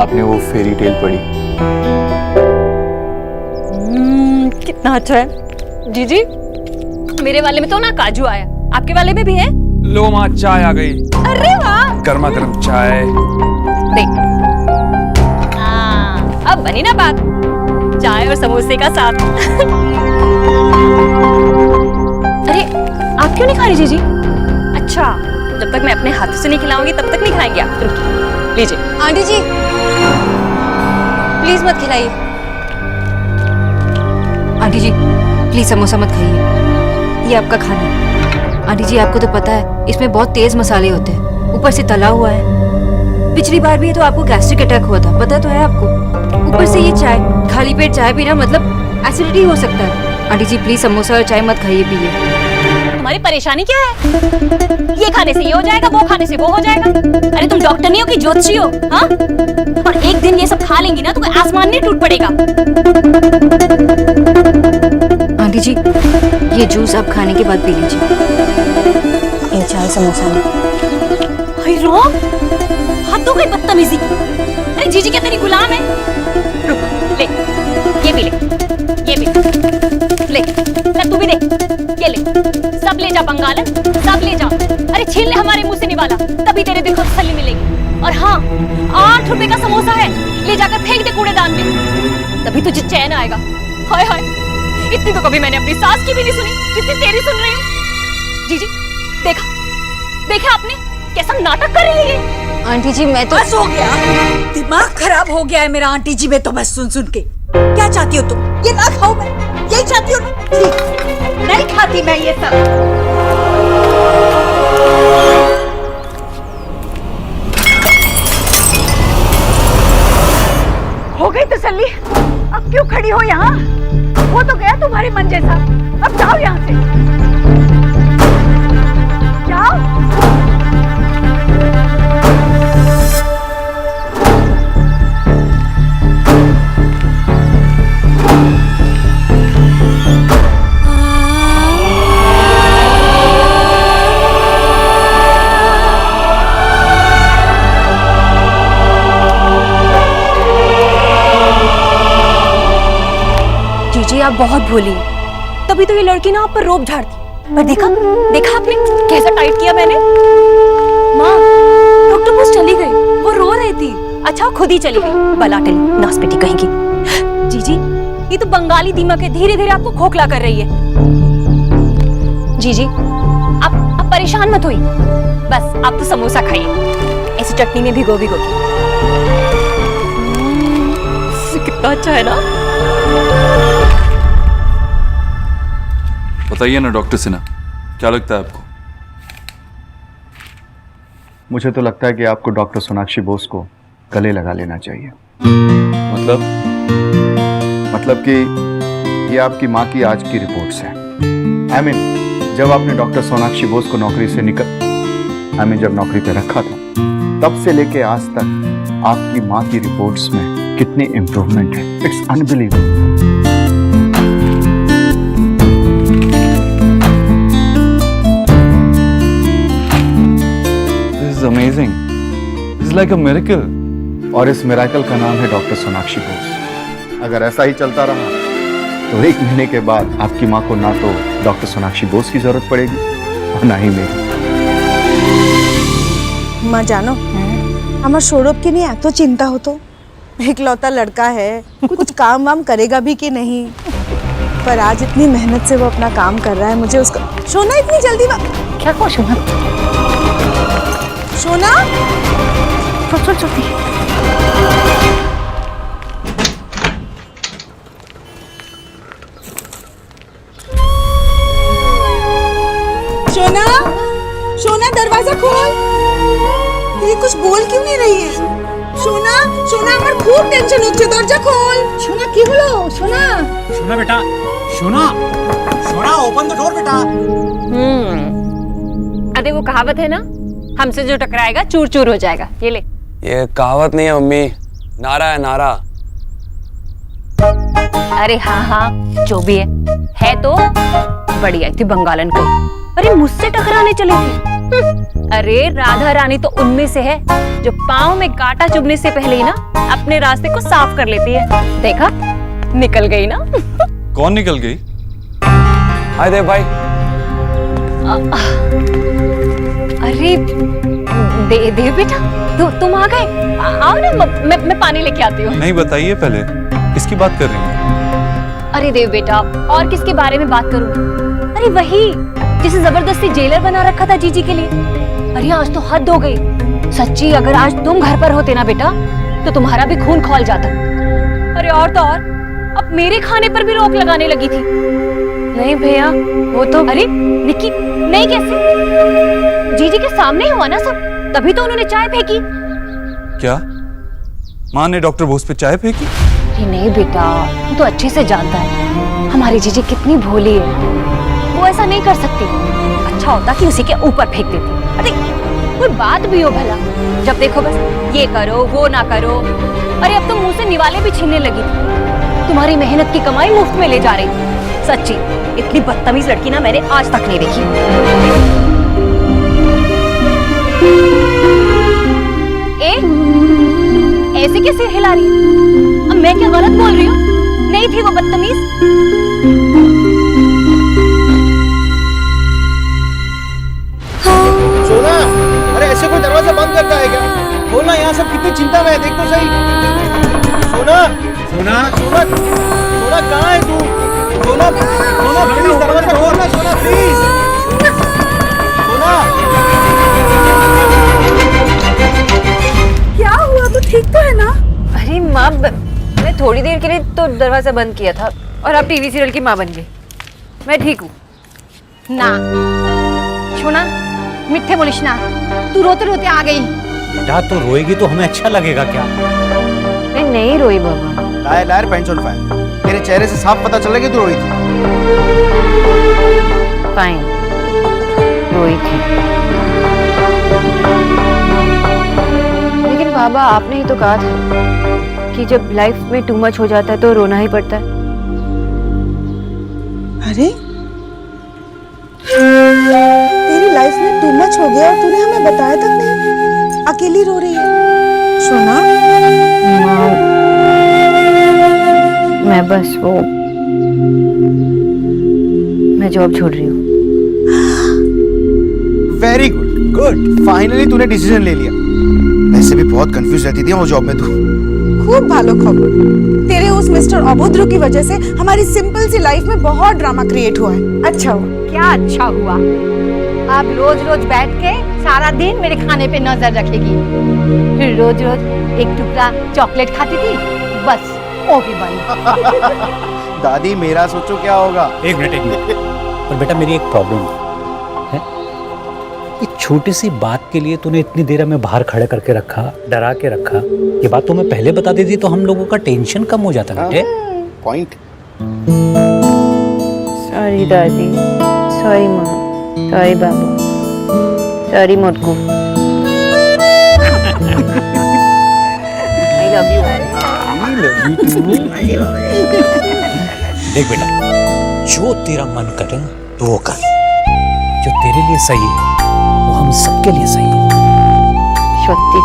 आपने वो फेरी टेल पढ़ी। कितना अच्छा है। जीजी मेरे वाले में तो ना काजू आया, आपके वाले में भी है? लो माँ, चाय आ गई। अरे वाह, गर्मा गर्म चाय। देख अब बनी ना बात, चाय और समोसे का साथ। अरे आप क्यों नहीं खा रही जीजी? अच्छा, जब तक मैं अपने हाथों से नहीं खिलाऊंगी तब तक नहीं खाएंगे आप। लीजिए। आंटी जी प्लीज मत खिलाइए। आंटी जी प्लीज समोसा मत खाइए, ये आपका खाना। आंटी जी आपको तो पता है इसमें बहुत तेज मसाले होते हैं, ऊपर से तला हुआ है। पिछली बार भी तो आपको गैस्ट्रिक अटैक हुआ था, पता तो है आपको। ऊपर से ये चाय, खाली पेट चाय पीना मतलब एसिडिटी हो सकता है। आंटी जी प्लीज समोसा और चाय मत खाइए पिए। तुम्हारी परेशानी क्या है? ये खाने से ये हो जाएगा, वो खाने से वो हो जाएगा। अरे तुम डॉक्टर नहीं हो कि ज्योतिषी हो? हाँ? और एक दिन ये सब खा लेंगी ना तो आसमान नहीं टूट पड़ेगा। आंटी जी ये जूस आप खाने के बाद पी लीजिए। ये चाय समोसा में। अरे रोम, हद हो गई बदतमीजी की। अरे जीजी क्या तेरी गुलाम है? रुक, ले, ये भी ले, ये भी ले, तू भी दे, ये ले, सब ले जा बंगालन, सब ले जा। अरे छीन ले हमारे मुंह से निवाला, तभी तेरे दिल को तसल्ली मिलेगी। और हाँ, 8 रुपए का समोसा है, ले जाकर फेंक दे कूड़ेदान में, तभी तुझे चैन आएगा। हाय हाय, इतनी तो कभी मैंने अपनी सास की भी नहीं सुनी जितनी तेरी सुन रही हूँ। जीजी, देखा, देखा आपने कैसा नाटक कर रही है? आंटी जी मैं तो बस हो गया, दिमाग खराब हो गया है मेरा आंटी जी, मैं तो बस सुन सुन के। क्या चाहती हो तुम? ये ना खाओ, मैं यही चाहती हूँ। नहीं खाती मैं ये सब। हो गई तसल्ली? अब क्यों खड़ी हो यहाँ? हो तो गया तुम्हारे मन जैसा, अब जाओ यहाँ से, जाओ। आप बहुत भोली हैं, तभी तो ये लड़की ना आप पर रोब झाड़ती। पर देखा, देखा आपने कैसा टाइट किया मैंने? माँ, डॉक्टर बस चली गई, वो रो रही थी। अच्छा खुद ही चली गई, बलाटली नासपेटी कहेंगी। जीजी, ये तो बंगाली दीमक है, धीरे धीरे आपको खोखला कर रही है। जीजी, आप परेशान मत होइए, बस आप तो समोसा खाइए, ऐसी चटनी में भिगो भिगो के। कितना अच्छा है ना? बताइए ना डॉक्टर सिन्हा, क्या लगता है आपको? मुझे तो लगता है कि आपको डॉक्टर सोनाक्षी बोस को गले लगा लेना चाहिए। मतलब कि ये आपकी माँ की आज की रिपोर्ट्स हैं। I mean, जब आपने डॉक्टर सोनाक्षी बोस को नौकरी से जब नौकरी पे रखा था, तब से लेके आज तक आपकी माँ की रिपोर्ट्स में कितनी इम्प्रूवमेंट है। It's unbelievable. Amazing. It's like a miracle. और इस मिराकल का नाम है डॉक्टर सोनाक्षी बोस। अगर ऐसा ही चलता रहा तो 1 महीने के बाद आपकी माँ को ना तो डॉक्टर सोनाक्षी बोस की जरूरत पड़ेगी और ना ही मेरी। माँ जानो, हमारे सौरभ की नहीं तो चिंता हो, तो इकलौता लड़का है, कुछ काम वाम करेगा भी कि नहीं। पर आज इतनी मेहनत से वो अपना काम कर रहा है, मुझे उसका सोना इतनी जल्दी क्या को सोना? सोना चल चलती। सोना, सोना दरवाजा खोल। ये कुछ बोल क्यों नहीं रही है? सोना, सोना আমার খুব টেনশন হচ্ছে, দরজা খোল। সোনা কি হলো? সোনা, सोना बेटा, सोना, सोना ओपन द डोर बेटा। अरे वो कहावत है ना, हमसे जो टकराएगा चूर चूर हो जाएगा। ये ले। ये कहावत नहीं है मम्मी, नारा है नारा। अरे हाँ हाँ, जो भी है तो बड़ी आई थी बंगालन को। अरे मुझसे टकराने चली थी। अरे राधा रानी तो उनमें से है जो पाँव में कांटा चुभने से पहले ही ना अपने रास्ते को साफ कर लेती है। देखा, निकल गई ना। कौन निकल गई? हाय देव भाई। अरे देव बेटा, तुम आ गए? आओ ना, मैं पानी लेके आती हूँ। नहीं, बताइए पहले किसकी बात कर रही हैं? अरे देव बेटा, और किसके बारे में बात करूँ? अरे वही जिसे जबरदस्ती जेलर बना रखा था जीजी के लिए। अरे आज तो हद हो गई सच्ची। अगर आज तुम घर पर होते ना बेटा, तो तुम्हारा भी खून खौल जाता। अरे और तो और, अब मेरे खाने पर भी रोक लगाने लगी थी। नहीं भैया, वो तो। अरे निक्की, नहीं कैसे? जीजी के सामने ही हुआ ना सब, तभी तो उन्होंने चाय फेंकी। क्या माँ ने डॉक्टर बोस पे चाय फेंकी? अरे नहीं बेटा, वो तो अच्छे से जानता है हमारी जीजी कितनी भोली है, वो ऐसा नहीं कर सकती। अच्छा होता कि उसी के ऊपर फेंक देती। अरे कोई बात भी हो भला, जब देखो बस ये करो वो ना करो। अरे अब तो मुंह से निवाले भी छीनने लगी थी, तुम्हारी मेहनत की कमाई मुफ्त में ले जा रही थी। सच्ची इतनी बदतमीज लड़की ना मैंने आज तक नहीं देखी। ऐसे क्या सिर हिला रही है? अब मैं क्या गलत बोल रही हूँ? नहीं थी वो बदतमीज? सोना, अरे ऐसे कोई दरवाजा बंद करता है क्या? बोलना, यहाँ सब कितनी चिंता में है, देख तो सही। सोना, सोना, सोना, सोना कहाँ है तू? सोना, सोना प्लीज दरवाजा खोलना, सोना प्लीज। सोना, क्या हुआ? तो ठीक तो है ना? अरे माँ, मैं थोड़ी देर के लिए तो दरवाजा बंद किया था और आप टीवी सीरियल की माँ बन गई। मैं ठीक हूँ ना छोना, मिठ्ठे बोलिश ना, तू रोते रोते आ गई। बेटा तो रोएगी तो हमें अच्छा लगेगा क्या? मैं नहीं रोई बाबा। Liar liar pants on fire, तेरे चेहरे से साफ पता चल रहा है कि तू रोई थी। फाइन, रोई थी। लेकिन बाबा आपने ही तो कहा था कि जब लाइफ में टू मच हो जाता है तो रोना ही पड़ता है। अरे तेरी लाइफ में टू मच हो गया और तूने हमें बताया तक नहीं, अकेली रो रही है। सोना, मैं बस वो, मैं जॉब छोड़ रही हूँ। वेरी गुड, गुड, फाइनली तूने डिसीजन ले लिया। वैसे भी बहुत कंफ्यूज रहती थी वो जॉब में तू। खूब भालो खबर, तेरे उस मिस्टर अबोध्रो की वजह से हमारी सिंपल सी लाइफ में बहुत ड्रामा क्रिएट हुआ है। अच्छा हुआ। क्या अच्छा हुआ? आप रोज रोज बैठ के सारा दिन मेरे खाने पे नजर रखेगी, फिर रोज रोज एक टुकड़ा चॉकलेट खाती थी, बस वो भी बंद। दादी मेरा सोचो क्या होगा। एक मिनट। और बेटा मेरी एक प्रॉब्लम है, एक छोटी सी बात के लिए तूने इतनी देर हमें बाहर खड़े करके रखा, डरा के रखा। ये बात तुम्हें पहले बता देती तो हम लोगों का टेंशन कम हो जाता बेटे। पॉइंट। सॉरी दादी, सॉरी माँ, सॉरी बाबू, सॉरी मोटकू। I love you. देख बेटा, जो तेरा मन करे तो वो कर, जो तेरे लिए सही है वो हम सबके लिए सही है। सत्य,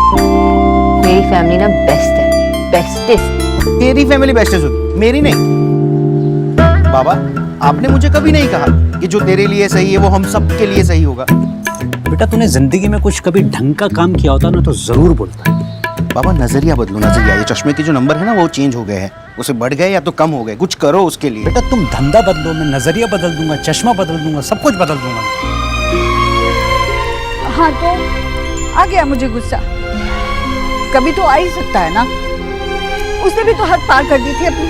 मेरी फैमिली ना बेस्ट है, बेस्टेस्ट। तेरी फैमिली बेस्टेस्ट होगी, मेरी नहीं। बाबा, आपने मुझे कभी नहीं कहा कि जो तेरे लिए सही है वो हम सबके लिए सही होगा। बेटा तूने जिंदगी में कुछ कभी ढंग का काम किया होता ना तो जरूर बोलता। बाबा नजरिया बदलो, नजरिया। ये चश्मे के जो नंबर है ना वो चेंज हो गए हैं, उसे बढ़ गए या तो कम हो गए, कुछ करो उसके लिए। बेटा तुम धंधा बदलो, मैं नजरिया बदल दूंगा, चश्मा बदल दूंगा, सब कुछ बदल दूंगा। हाँ तो आ गया मुझे गुस्सा, कभी तो आ ही सकता है ना। उसने भी तो हद पार कर दी थी अपनी।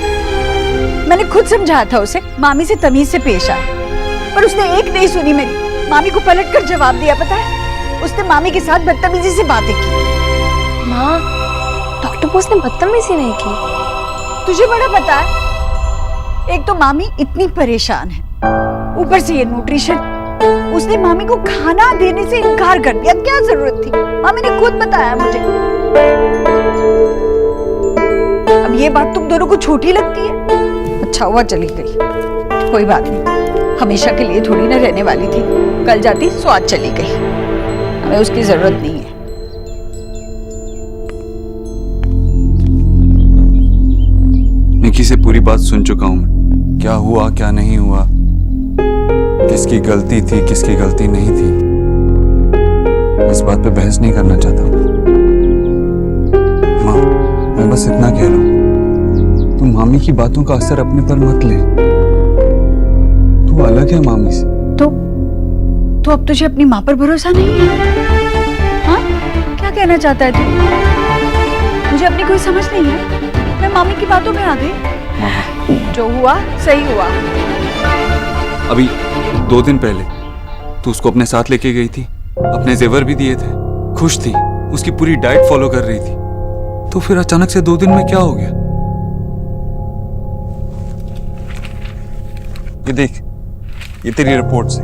मैंने खुद समझाया था उसे मामी से तमीज से पेश आए, पर उसने एक नहीं सुनी मेरी। मामी को पलट कर जवाब दिया। पता है, उसने मामी के साथ बदतमीजी से बातें की। माँ, डॉक्टर बोस ने बदतमीजी नहीं की। तुझे बड़ा पता है, एक तो मामी इतनी परेशान है, ऊपर से ये न्यूट्रिशन। उसने मामी को खाना देने से इनकार कर दिया। क्या जरूरत थी? मामी ने खुद बताया मुझे। अब ये बात तुम दोनों को छोटी लगती है। अच्छा हुआ चली गई, कोई बात नहीं, हमेशा के लिए थोड़ी ना रहने वाली थी। कल जाती सो आज चली गई, हमें उसकी जरूरत नहीं है। निकी से पूरी बात सुन चुका हूं मैं, क्या हुआ क्या नहीं हुआ, किसकी गलती थी किसकी गलती नहीं थी। इस बात पे बहस नहीं करना चाहता। माँ, मैं बस इतना कह रहा हूं, तुम मामी की बातों का असर अपने पर मत ले। तू अलग है मामी से। तो अब तुझे अपनी माँ पर भरोसा नहीं है? हाँ, क्या कहना चाहता है तू? मुझे अपनी कोई समझ नहीं है, मैं मामी की बातों में आ गई। जो हुआ सही हुआ। अभी 2 दिन पहले तू उसको अपने साथ लेके गई थी, अपने जेवर भी दिए थे, खुश थी, उसकी पूरी डाइट फॉलो कर रही थी, तो फिर अचानक से 2 दिन में क्या हो गया? ये देख, ये तेरी रिपोर्ट से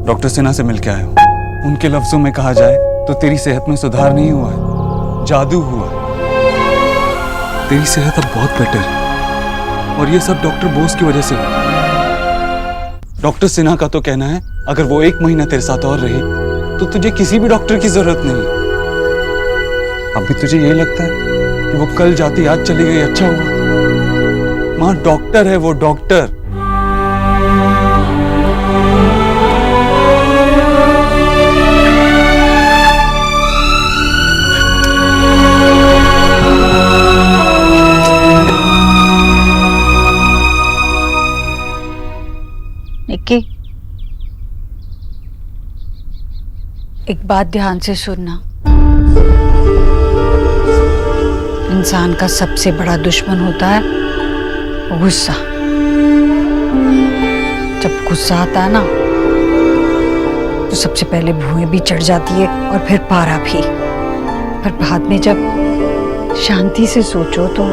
डॉक्टर सिन्हा से मिलके आया हूं। उनके लफ्जों में कहा जाए तो तेरी सेहत में सुधार नहीं हुआ है, जादू हुआ है। तेरी सेहत अब बहुत बेटर है और ये सब डॉक्टर बोस की वजह से हुआ। डॉक्टर सिन्हा का तो कहना है अगर वो 1 महीना तेरे साथ और रहे तो तुझे किसी भी डॉक्टर की जरूरत नहीं। अभी तुझे यही लगता है कि वो कल जाती आज चली गई अच्छा हुआ? मां डॉक्टर है, वो डॉक्टर। निक्की, एक बात ध्यान से सुनना। इंसान का सबसे बड़ा दुश्मन होता है गुस्सा। जब गुस्सा आता है ना तो सबसे पहले भुएं भी चढ़ जाती है और फिर पारा भी। पर बाद में जब शांति से सोचो तो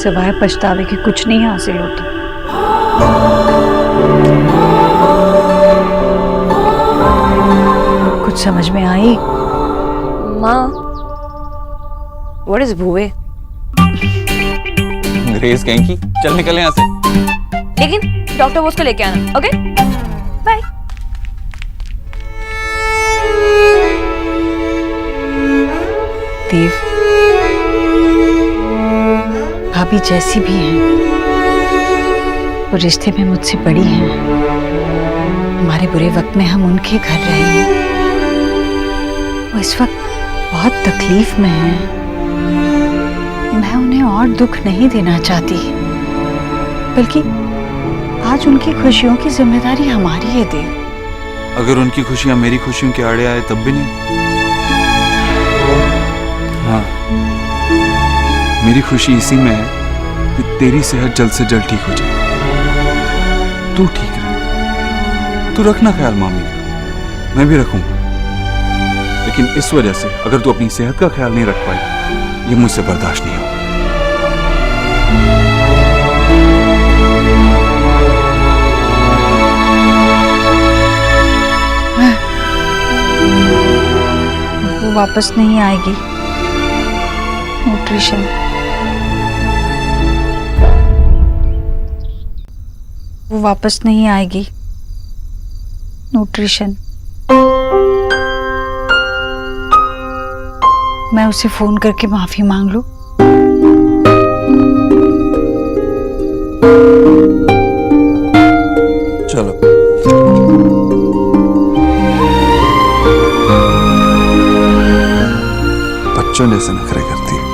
सिवाय पछतावे के कुछ नहीं हासिल होता। कुछ समझ में आई? माँ, व्हाट इज भूए? अंग्रेज कहीं की। चल निकले यहाँ से। लेकिन डॉक्टर बोस को लेके आना, ओके? बाय। देव, भाभी जैसी भी हैं, वो रिश्ते में मुझसे बड़ी हैं। हमारे बुरे वक्त में हम उनके घर रहे हैं। वो इस वक्त बहुत तकलीफ में हैं। मैं उन्हें और दुख नहीं देना चाहती, बल्कि आज उनकी खुशियों की जिम्मेदारी हमारी है देव। अगर उनकी खुशियां मेरी खुशियों के आड़े आए तब भी नहीं? हाँ, मेरी खुशी इसी में है कि तेरी सेहत जल्द से जल्द ठीक हो जाए, तू ठीक रहे। तू रखना ख्याल मामी का, मैं भी रखूंगा। लेकिन इस वजह से अगर तू अपनी सेहत का ख्याल नहीं रख पाई, ये मुझसे बर्दाश्त नहीं होगा। वो वापस नहीं आएगी। न्यूट्रिशन वो वापस नहीं आएगी। न्यूट्रिशन मैं उसे फोन करके माफी मांग लूं? चलो। बच्चों जैसे नखरे करती है।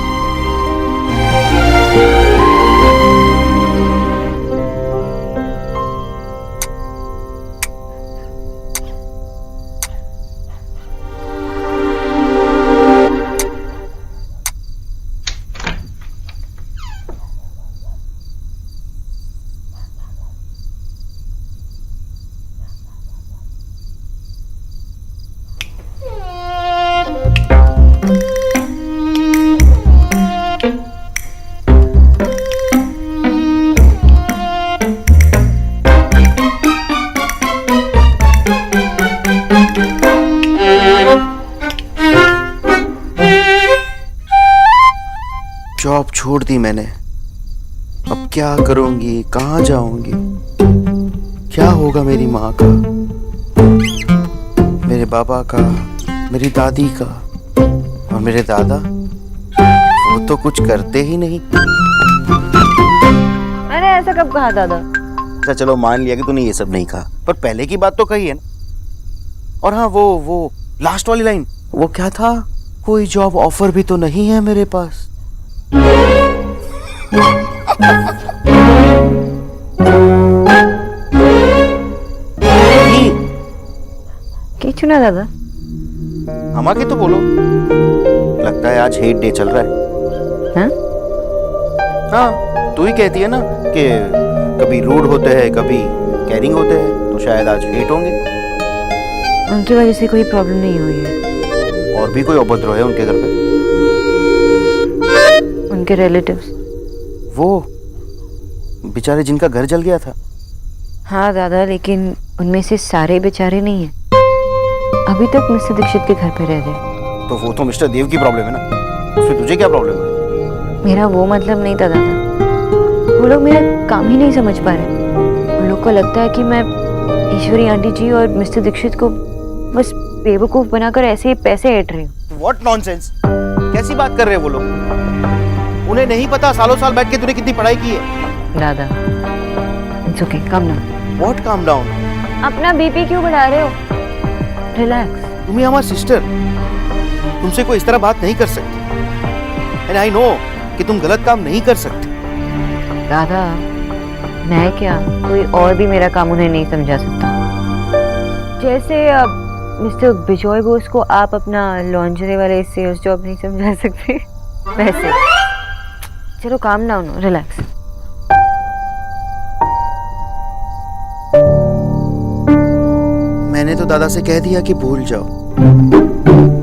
जॉब छोड़ दी मैंने, अब क्या करूंगी, कहाँ जाऊंगी, क्या होगा मेरी माँ का, मेरे बाबा का, मेरी दादी का, और मेरे दादा? वो तो कुछ करते ही नहीं। अरे ऐसा कब कहा दादा? अच्छा चलो मान लिया कि तूने ये सब नहीं कहा, पर पहले की बात तो कही है ना। और हाँ, वो लास्ट वाली लाइन, वो क्या था? कोई जॉब ऑफर भी तो नहीं है मेरे पास। क्या चुना दादा? हम आके तो बोलो। लगता है आज हेट डे चल रहा है। हाँ? हाँ, तू ही कहती है ना कि कभी रूड होते हैं, कभी केयरिंग होते हैं, तो शायद आज लेट होंगे। उनकी वजह से कोई प्रॉब्लम नहीं हुई है। और भी कोई उपद्रव है उनके घर पे? उनके रिलेटिव्स। वो बेचारे जिनका घर जल गया था। हाँ दादा, लेकिन उनमें से सारे बेचारे नहीं हैं। अभी तक मिस्टर दीक्षित के घर पे रह रहे। तो वो तो मिस्टर देव की प्रॉब्लम है ना, उसमें तुझे क्या प्रॉब्लम है? मेरा वो मतलब नहीं था दादा। वो लोग मेरा काम ही नहीं समझ पा रहे। उन लोग को लगता है कि मैं ईश्वरी आंटी जी और मिस्टर दीक्षित को बस बेवकूफ बनाकर ऐसे ही पैसे ऐड रही हूँ। व्हाट नॉनसेंस, कैसी बात कर रहे हैं वो लोग? उन्हें नहीं पता सालों साल बैठ के तूने कितनी पढ़ाई की है। दादा, it's okay, calm down. What calm down? अपना बीपी क्यों बढ़ा रहे हो? रिलैक्स। तुम हमारी सिस्टर, तुमसे कोई इस तरह बात नहीं कर सकती। एंड आई नो कि तुम गलत काम नहीं कर सकती। दादा, मैं क्या, कोई और भी मेरा काम उन्हें नहीं समझा सकता। जैसे मिस्टर बिजॉय बोस को आप अपना लॉन्जरी वाले सेल्स जॉब नहीं समझा सकते, वैसे। चलो काम डाउन, रिलैक्स। मैंने तो दादा से कह दिया कि भूल जाओ,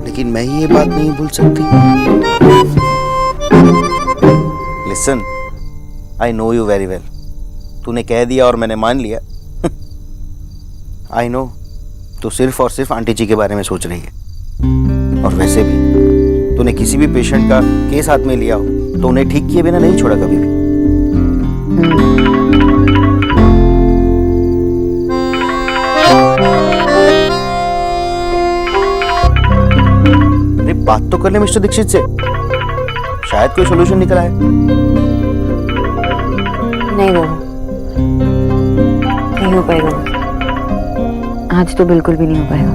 लेकिन मैं ही ये बात नहीं भूल सकती। Listen, I know you very well. तूने कह दिया और मैंने मान लिया। आई नो तू सिर्फ और सिर्फ आंटी जी के बारे में सोच रही है। और वैसे भी तूने किसी भी पेशेंट का केस हाथ में लिया हो तो उन्हें ठीक किए बिना नहीं छोड़ा कभी भी। अरे बात तो कर ले मिस्टर दीक्षित से, शायद कोई सोल्यूशन निकल आए। नहीं दादा, नहीं हो पाएगा। आज तो बिल्कुल भी नहीं हो पाएगा।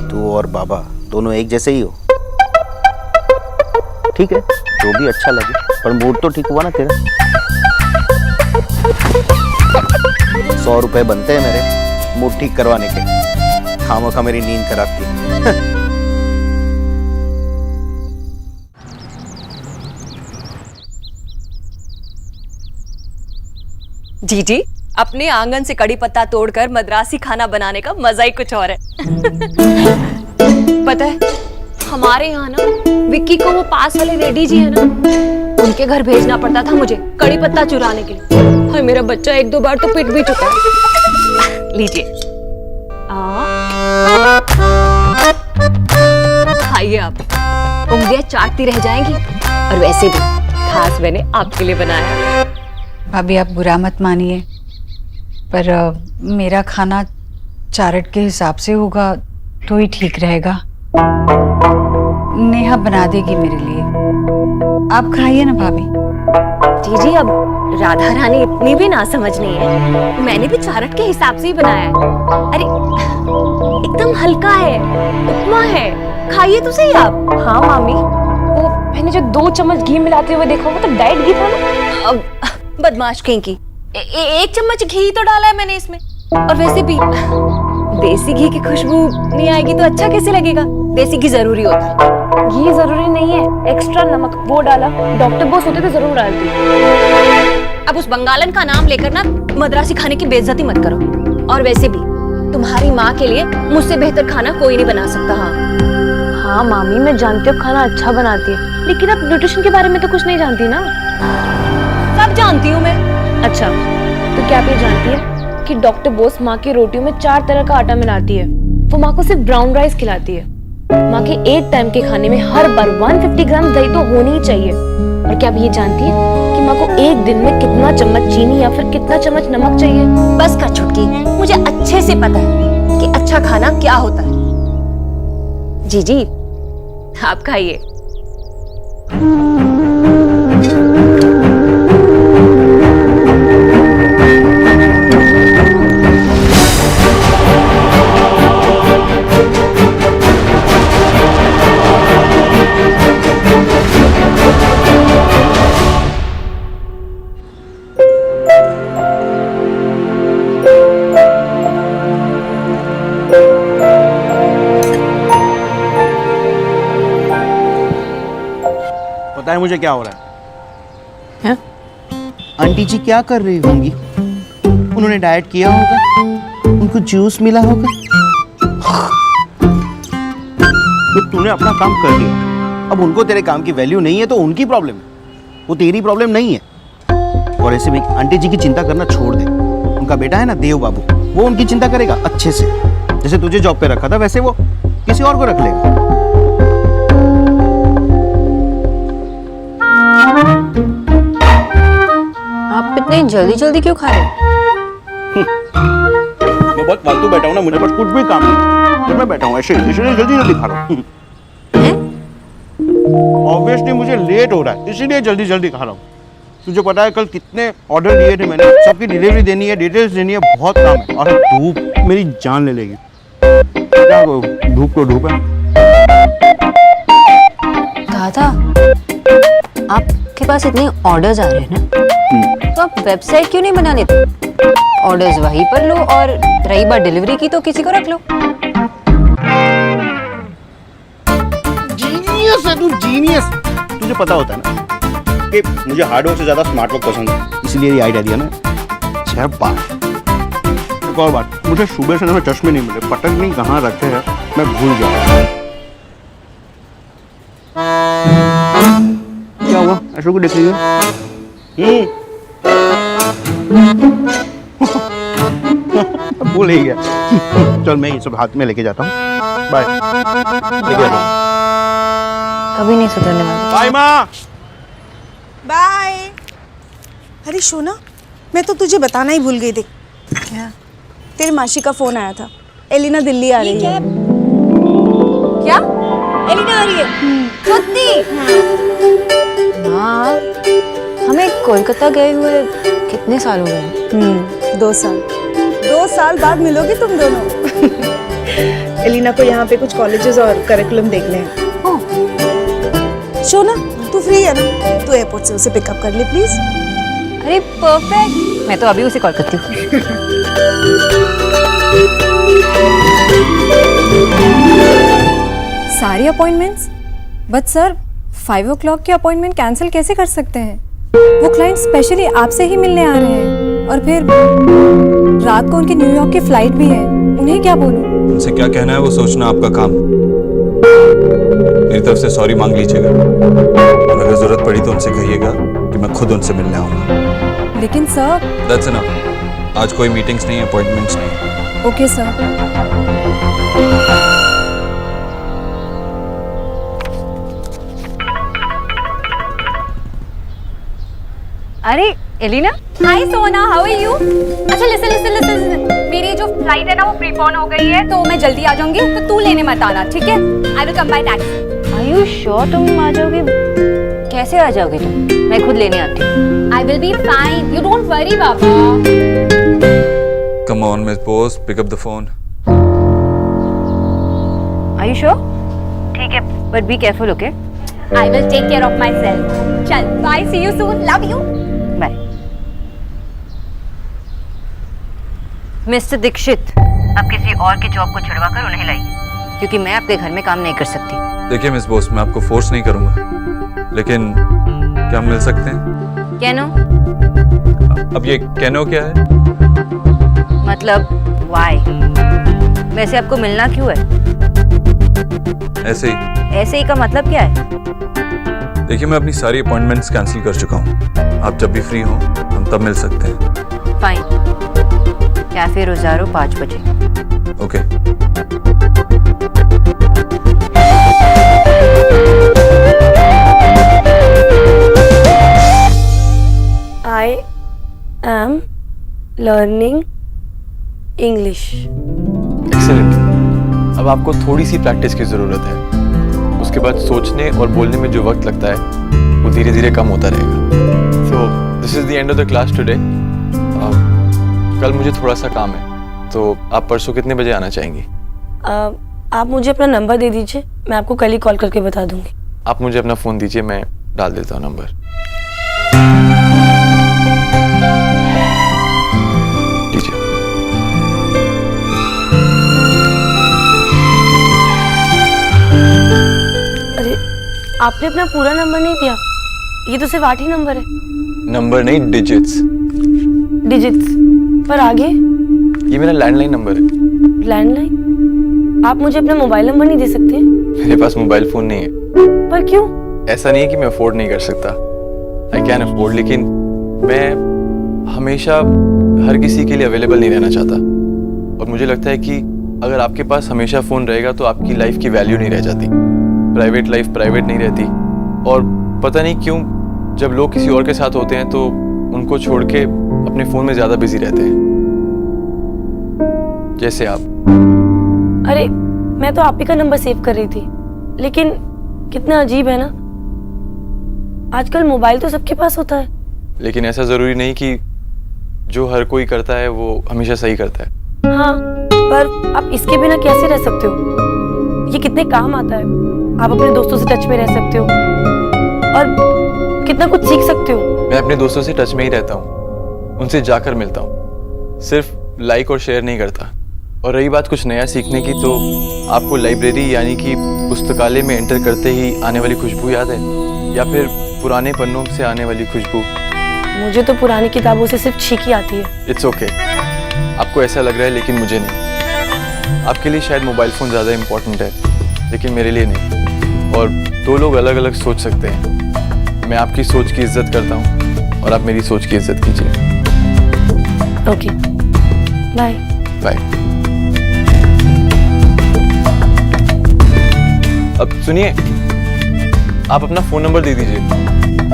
तू और बाबा दोनों एक जैसे ही हो। ठीक है, जो भी अच्छा लगे, पर मूड तो ठीक हुआ ना तेरा। 100 रुपए बनते हैं मेरे मूड ठीक करवाने के। खामोखा मेरी नींद खराब की। जीजी, अपने आंगन से कड़ी पत्ता तोड़कर मद्रासी खाना बनाने का मजा ही कुछ और है। पता है, हमारे यहाँ ना विक्की को वो पास वाले रेड्डी जी है ना, उनके घर भेजना पड़ता था मुझे कड़ी पत्ता चुराने के लिए। और मेरा बच्चा 1-2 बार तो पिट भी चुका है। लीजिए, खाइए आप, उंगलियां चाटती रह जाएंगी। और वैसे भी खास मैंने आपके लिए बनाया। भाभी आप बुरा मत मानिए, पर मेरा खाना चार्ट के हिसाब से होगा तो ही ठीक रहेगा। नेहा बना देगी मेरे लिए, आप खाइए ना भाभी। जीजी, अब राधा रानी इतनी भी ना समझ नहीं है, मैंने भी चार्ट के हिसाब से ही बनाया है। अरे एकदम हल्का है, उपमा है, खाइए तो सही आप। हाँ मामी, वो मैंने जो 2 चम्मच घी मिलाते हुए देखा, वो तो डाइट घी था ना। बदमाश कहीं की, 1 चम्मच घी तो डाला है मैंने इसमें। और वैसे भी देसी घी की खुशबू नहीं आएगी तो अच्छा कैसे लगेगा? देसी घी जरूरी होता है। घी जरूरी नहीं है, एक्स्ट्रा नमक वो डाला, डॉक्टर बोस होते तो जरूर डालती। अब उस बंगालन का नाम लेकर ना मद्रासी खाने की बेइज्जती मत करो। और वैसे भी तुम्हारी माँ के लिए मुझसे बेहतर खाना कोई नहीं बना सकता। हाँ मामी, मैं जानती हूँ खाना अच्छा बनाती है, लेकिन अब न्यूट्रिशन के बारे में तो कुछ नहीं जानती ना। सब जानती हूँ मैं। अच्छा, तो क्या आप ये जानती है कि डॉक्टर बोस माँ की रोटियों में 4 तरह का आटा मिलाती है। वो माँ को सिर्फ ब्राउन राइस खिलाती है। माँ के एक टाइम के खाने में हर बार 150 ग्राम दही तो होनी ही चाहिए। और क्या आप ये जानती है कि माँ को एक दिन में कितना चम्मच चीनी या फिर कितना चम्मच नमक चाहिए? बस कर छुटकी, मुझे अच्छे से पता है कि अच्छा खाना क्या होता है। जी आप खाइए। है मुझे क्या हो रहा है? हैं? आंटी जी क्या कर रही होंगी? उन्होंने डाइट किया होगा, उनको जूस मिला होगा, तो तूने अपना काम कर लिया। अब उनको तेरे काम की वैल्यू नहीं है तो उनकी प्रॉब्लम है, वो तेरी प्रॉब्लम नहीं है। और ऐसे में आंटी जी की चिंता करना छोड़ दे। उनका बेटा है ना देव बाबू, वो उनकी चिंता करेगा अच्छे से। जैसे तुझे जॉब पे रखा था वैसे वो किसी और को रख लेगा। आप इतने जल्दी जल्दी क्यों खा रहे हो? मैं बहुत फालतू बैठा हूँ ना, मुझे पास कुछ भी काम नहीं, तो मैं बैठा हूँ ऐसे, इसलिए जल्दी जल्दी खा रहा हूँ। ऑब्वियसली मुझे लेट हो रहा है, इसीलिए जल्दी जल्दी खा रहा हूँ। तुझे पता है कल कितने ऑर्डर दिए थे मैंने, सबकी डिलीवरी देनी है, डिटेल्स देनी है, बहुत काम है। और धूप मेरी जान ले लेगी। क्या धूप तो धूप है। दादा, आपके पास इतने ऑर्डर्स आ रहे हैं ना, तो आप वेबसाइट क्यों नहीं बना लेते? ऑर्डर्स वहीं पर लो, और रही बात डिलीवरी की तो किसी को रख लो। जीनियस है तू, जीनियस। तुझे पता होता है ना कि मुझे हार्ड वर्क से ज्यादा स्मार्ट वर्क पसंद है, इसलिए ये आइडिया दिया ना। छह बात। एक और बात, मुझे सुबह से ना चश्मे नहीं मिले, पटक नहीं कहाँ रखे हैं, मैं भूल गया। क्या हुआ? ऐसे को देख लीजिए। भूल ही गया। चल मैं ये सब हाथ में लेके जाता हूँ। बाय। लेके जाता हूँ। कभी नहीं सुधरने वाला। बाय माँ। बाय। अरे सोना, मैं तो तुझे बताना ही भूल गई थी। क्या? तेरी मासी का फोन आया था, एलिना दिल्ली आ रही है। क्या? एलिना आ रही है? सच्ची? हाँ, हमें कोलकाता गए हुए कितने साल हो गए? 2 साल। 2 साल बाद मिलोगे तुम दोनों। एलिना को यहाँ पे कुछ कॉलेजेस और करिकुलम देखने हैं। सोना, तू फ्री है ना? तू एयरपोर्ट से उसे पिकअप कर ले प्लीज। अरे परफेक्ट, मैं तो अभी उसे कॉल करती हूँ। सारी अपॉइंटमेंट्स? बट सर 5 o'clock की अपॉइंटमेंट कैंसिल कैसे कर सकते हैं? वो क्लाइंट स्पेशली आपसे ही मिलने आ रहे हैं, और फिर रात को उनकी न्यूयॉर्क की फ्लाइट भी है। उन्हें क्या बोलूं? उनसे क्या कहना है वो सोचना आपका काम। मेरी तरफ से सॉरी मांग लीजिएगा, और अगर जरूरत पड़ी तो उनसे कहिएगा कि मैं खुद उनसे मिलने आऊंगा। लेकिन सर। That's enough। आज कोई मीटिंग्स नहीं, अपॉइंटमेंट्स नहीं। Okay sir. अरे एलिना, हाय सोना, हाउ आर यू? अच्छा लिसन लिसन लिसन, मेरी जो फ्लाइट है ना वो प्रीपोन हो गई है, तो मैं जल्दी आ जाऊंगी, तो तू लेने मत आना, ठीक है? I will come by taxi. Are you sure तुम आ जाओगे? कैसे आ जाओगे तुम? मैं खुद लेने आती हूँ। I will be fine, you don't worry Baba. Come on, Miss Bose, pick up the phone. Are you sure? ठीक है, but be careful, okay? I will take care of myself. चल, bye, see you soon, love you. Bye. Mister Dikshit, अब किसी और की जॉब को छुड़वा कर उन्हें लाइए, क्योंकि मैं आपके घर में काम नहीं कर सकती। देखिए मिस बोस, मैं आपको फोर्स नहीं करूंगा, लेकिन क्या हम मिल सकते हैं? कैनो? अब ये कैनो क्या है? मतलब वाई? वैसे आपको मिलना क्यों है? ऐसे ही। ऐसे ही का मतलब क्या है? देखिए मैं अपनी सारी अपॉइंटमेंट्स कैंसिल कर चुका हूँ, आप जब भी फ्री हो हम तब मिल सकते हैं। फाइन, कैफे रोजारो 5 बजे। Okay. I am learning English. Excellent. अब आपको थोड़ी सी प्रैक्टिस की ज़रूरत है, उसके बाद सोचने और बोलने में जो वक्त लगता है वो धीरे धीरे कम होता रहेगा। So this is the end of the class today. कल मुझे थोड़ा सा काम है, तो आप परसों कितने बजे आना चाहेंगी? आप मुझे अपना नंबर दे दीजिए, मैं आपको कल ही कॉल करके बता दूंगी। आप मुझे अपना फ़ोन दीजिए, मैं डाल देता हूँ नंबर। लीजिए। अरे आपने अपना पूरा नंबर नहीं दिया। ये तो सिर्फ 8 ही नंबर है। नंबर नहीं, डिजिट्स। डिजिट्स पर आगे? ये मेरा लैंडलाइन नंबर है। लैंडलाइन? आप मुझे अपना मोबाइल नंबर नहीं दे सकते? मेरे पास मोबाइल फोन नहीं है। पर क्यों? ऐसा नहीं है कि मैं अफोर्ड नहीं कर सकता, आई कैन अफोर्ड, लेकिन मैं हमेशा हर किसी के लिए अवेलेबल नहीं रहना चाहता। और मुझे लगता है कि अगर आपके पास हमेशा फ़ोन रहेगा तो आपकी लाइफ की वैल्यू नहीं रह जाती, प्राइवेट लाइफ प्राइवेट नहीं रहती। और पता नहीं क्यों जब लोग किसी और के साथ होते हैं तो उनको छोड़ के अपने फ़ोन में ज़्यादा बिजी रहते हैं, जैसे आप। अरे मैं तो आप ही का नंबर सेव कर रही थी, लेकिन कितना अजीब है ना, आजकल मोबाइल तो सबके पास होता है। लेकिन ऐसा ज़रूरी नहीं कि जो हर कोई करता है वो हमेशा सही करता है। हाँ, पर आप इसके बिना कैसे रह सकते हो? ये कितने काम आता है। आप अपने दोस्तों से टच में रह सकते हो और कितना कुछ सीख सकते हो। मैं अपने दोस्तों से टच में ही रहता हूँ, उनसे जाकर मिलता हूँ, सिर्फ लाइक और शेयर नहीं करता। और रही बात कुछ नया सीखने की, तो आपको लाइब्रेरी यानी कि पुस्तकालय में एंटर करते ही आने वाली खुशबू याद है, या फिर पुराने पन्नों से आने वाली खुशबू? मुझे तो पुरानी किताबों से सिर्फ छींकी आती है। इट्स ओके, आपको ऐसा लग रहा है लेकिन मुझे नहीं। आपके लिए शायद मोबाइल फ़ोन ज़्यादा इम्पोर्टेंट है, लेकिन मेरे लिए नहीं। और दो लोग अलग अलग सोच सकते हैं। मैं आपकी सोच की इज्जत करता हूँ और आप मेरी सोच की इज्जत कीजिए। Okay, bye bye. अब सुनिए, आप अपना फ़ोन नंबर दे दीजिए,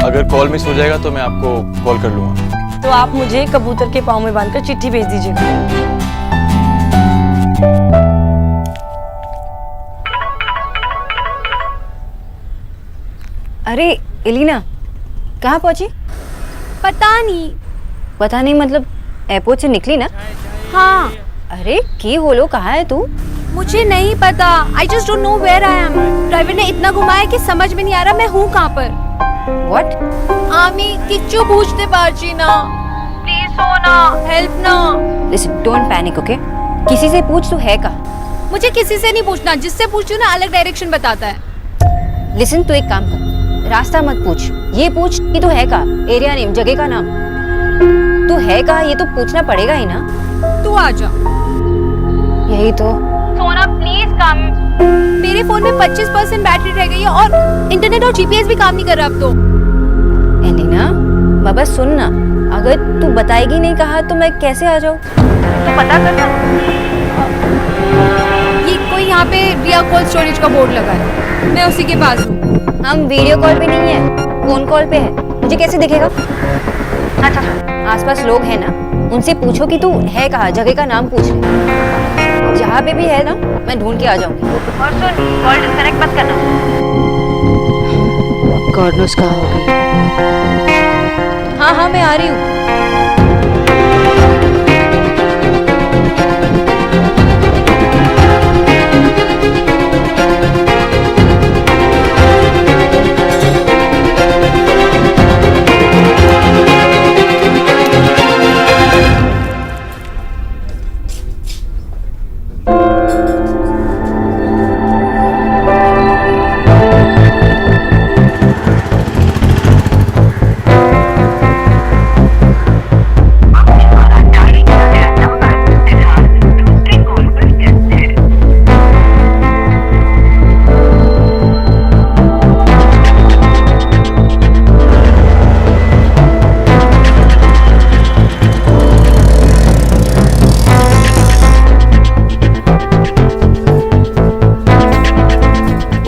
अगर कॉल मिस हो जाएगा तो मैं आपको कॉल कर लूँगा। तो आप मुझे कबूतर के पाँव में बांधकर चिट्ठी भेज दीजिएगा। अरे एलिना, कहाँ पहुंची? पता नहीं मतलब एयरपोर्ट से निकली ना? हाँ। अरे की होलो, कहाँ है तू? मुझे नहीं पता, I just don't know where I am. Driver ने इतना घुमाया कि समझ में नहीं आ रहा मैं हूँ कहाँ पर। What? आमी किच्चू पूछते पारची ना, प्लीज सोना हेल्प ना। Listen, don't panic, okay? किसी से पूछ तू है कहाँ? मुझे किसी से नहीं पूछना, जिससे पूछूं ना अलग डायरेक्शन बताता है। Listen, तू एक काम कर, रास्ता मत पूछ, ये पूछ कि तू है कहाँ, एरिया नेम, जगह का नाम। तू है कहाँ ये तो पूछना पड़ेगा ही ना। तू आ जा। यही तो। सोना प्लीज कम। मेरे फोन में 25% बैटरी रह गई है और इंटरनेट और जीपीएस भी काम नहीं कर रहा अब तो। एलिना, बाबा सुन ना, अगर तू बताएगी नहीं कहा तो मैं कैसे आ जाऊँ? तो पता करना। ये कोई यहाँ पे रिया कोल्ड स्टोरेज का बोर्ड लगा है, मैं उसी के पास हूँ। हम वीडियो कॉल पे नहीं है, फोन कॉल पे है, मुझे कैसे दिखेगा? अच्छा सुन, आसपास लोग हैं ना, उनसे पूछो कि तू है कहाँ, जगह का नाम पूछ ले। जहाँ पे भी है ना, मैं ढूंढ के आ जाऊंगी। और सुन, कॉल डिस्कनेक्ट मत करना। गॉड नोस कहाँ होगी। हाँ मैं आ रही हूँ।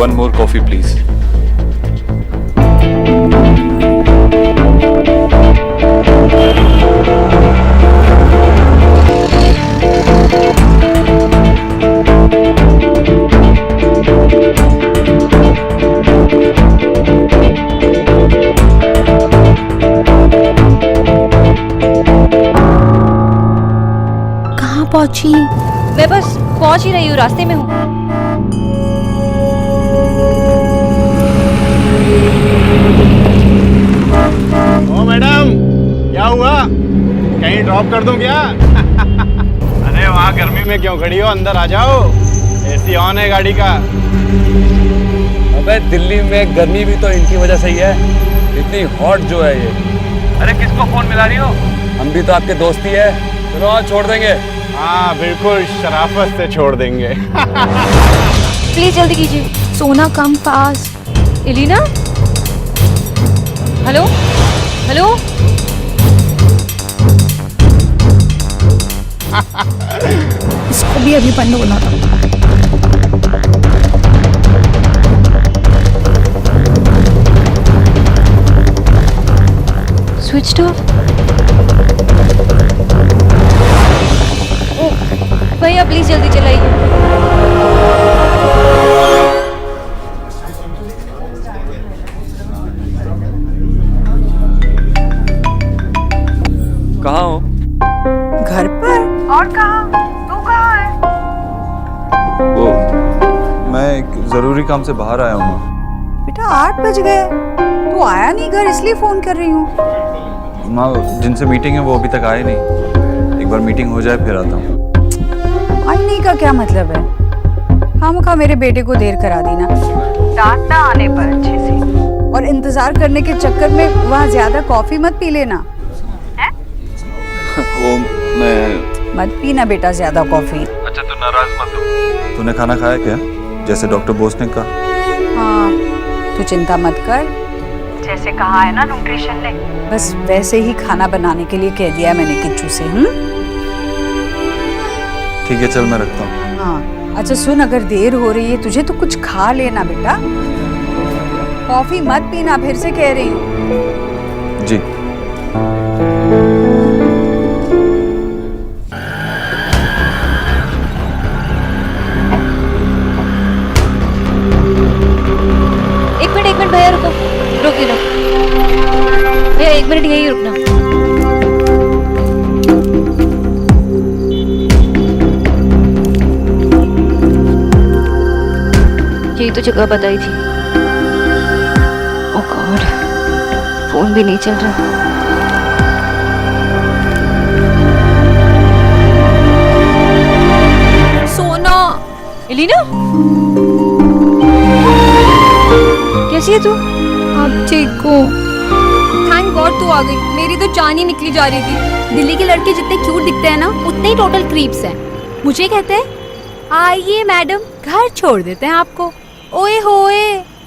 One more coffee, please. कहाँ पहुंची? मैं बस पहुंच ही रही हूँ, रास्ते में हूँ। ओ मैडम, क्या हुआ? कहीं ड्रॉप कर दूं क्या? अरे वहाँ गर्मी में क्यों खड़ी हो, अंदर आ जाओ, एसी ऑन है गाड़ी का। अबे दिल्ली में गर्मी भी तो इनकी वजह से ही है। इतनी हॉट जो है ये। अरे किसको फोन मिला रही हो? हम भी तो आपके दोस्ती है, चलो आज छोड़ देंगे। हाँ बिल्कुल, शराफत से छोड़ देंगे। प्लीज जल्दी कीजिए। Sona come fast. Elina, hello hello. इसको भी अभी बंद होना था। Switch off. भैया प्लीज जल्दी चलाइए। कहाँ हो? घर पर। और कहाँ? तू कहाँ है? वो मैं एक जरूरी काम से बाहर आया हूँ। बेटा 8 बज गए, तू आया नहीं घर, इसलिए फोन कर रही हूँ। माँ, जिनसे मीटिंग है वो अभी तक आए नहीं। एक बार मीटिंग हो जाए फिर आता हूँ। आई नहीं का क्या मतलब है? खामखा मेरे बेटे को देर करा दी ना, डांटना आने पर अच्छे से। और इंतजार करने के चक्कर में वहाँ ज्यादा कॉफी मत पी लेना। वो मैं मत पीना बेटा ज्यादा कॉफी। अच्छा तू नाराज मत हो। तूने खाना खाया क्या, जैसे डॉक्टर बोस ने कहा? हाँ, तू चिंता मत कर, जैसे कहा है ना न्यूट्रिशन ने, बस वैसे ही खाना बनाने के लिए कह दिया मैंने किच्चू से। ठीक है चल मैं रखता हूँ। हाँ अच्छा सुन, अगर देर हो रही है तुझे तो कुछ खा लेना बेटा, कॉफी मत पीना, फिर से कह रही हूँ। जी। एक मिनट भैया रुको, रुकिए भैया 1 मिनट यही रुकना। यही तो जगह बताई थी। ओह गॉड, फोन भी नहीं चल रहा। सोना। एलिना, कैसी है तू? अब ठीक हो? थैंक गॉड तू आ गई, मेरी तो जान ही निकली जा रही थी। दिल्ली के लड़के जितने क्यूट दिखते हैं ना, उतने ही टोटल क्रीप्स हैं। मुझे कहते हैं आइए मैडम, घर छोड़ देते हैं आपको। ओए होए,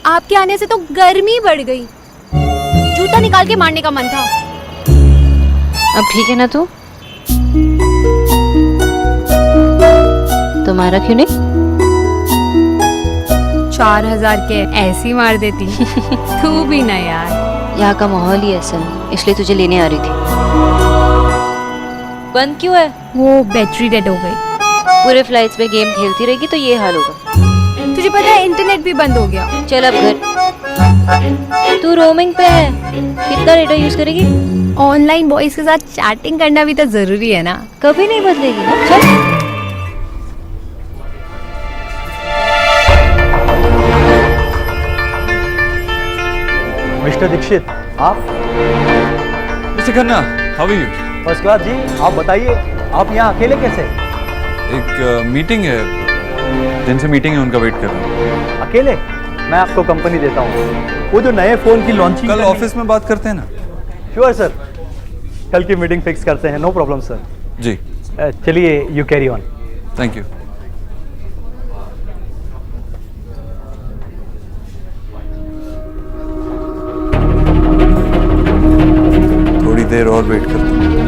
आपके आने से तो गर्मी बढ़ गई, जूता निकाल के मारने का मन था। अब ठीक है ना तू? तुम्हारा क्यों नहीं? 4000 के ऐसी मार देती। तू भी ना यार। यहाँ का माहौल ही ऐसा है, इसलिए तुझे लेने आ रही थी। बंद क्यों है? वो बैटरी डेड हो गई। पूरे फ्लाइट्स में गेम खेलती रहेगी तो ये हाल होगा। तुझे पता है इंटरनेट भी बंद हो गया। चल अब घर। तू रोमिंग पे है, कितना डेटा यूज करेगी? ऑनलाइन बॉयज के साथ चैटिंग करना भी तो जरूरी है ना। कभी नहीं बदलेगी ना। चल। मिस्टर दीक्षित, आप? Mister Khanna, how are you? First class जी। आप बताइए, आप यहाँ अकेले कैसे? एक मीटिंग है, जिनसे मीटिंग है उनका वेट कर रहा हूँ। अकेले? मैं आपको कंपनी देता हूँ, वो जो नए फोन की लॉन्चिंग। कल ऑफिस में बात करते हैं ना? श्योर सर, कल की मीटिंग फिक्स करते हैं, नो प्रॉब्लम सर। जी। चलिए, you carry on. Thank you. थोड़ी देर और वेट करता हूँ।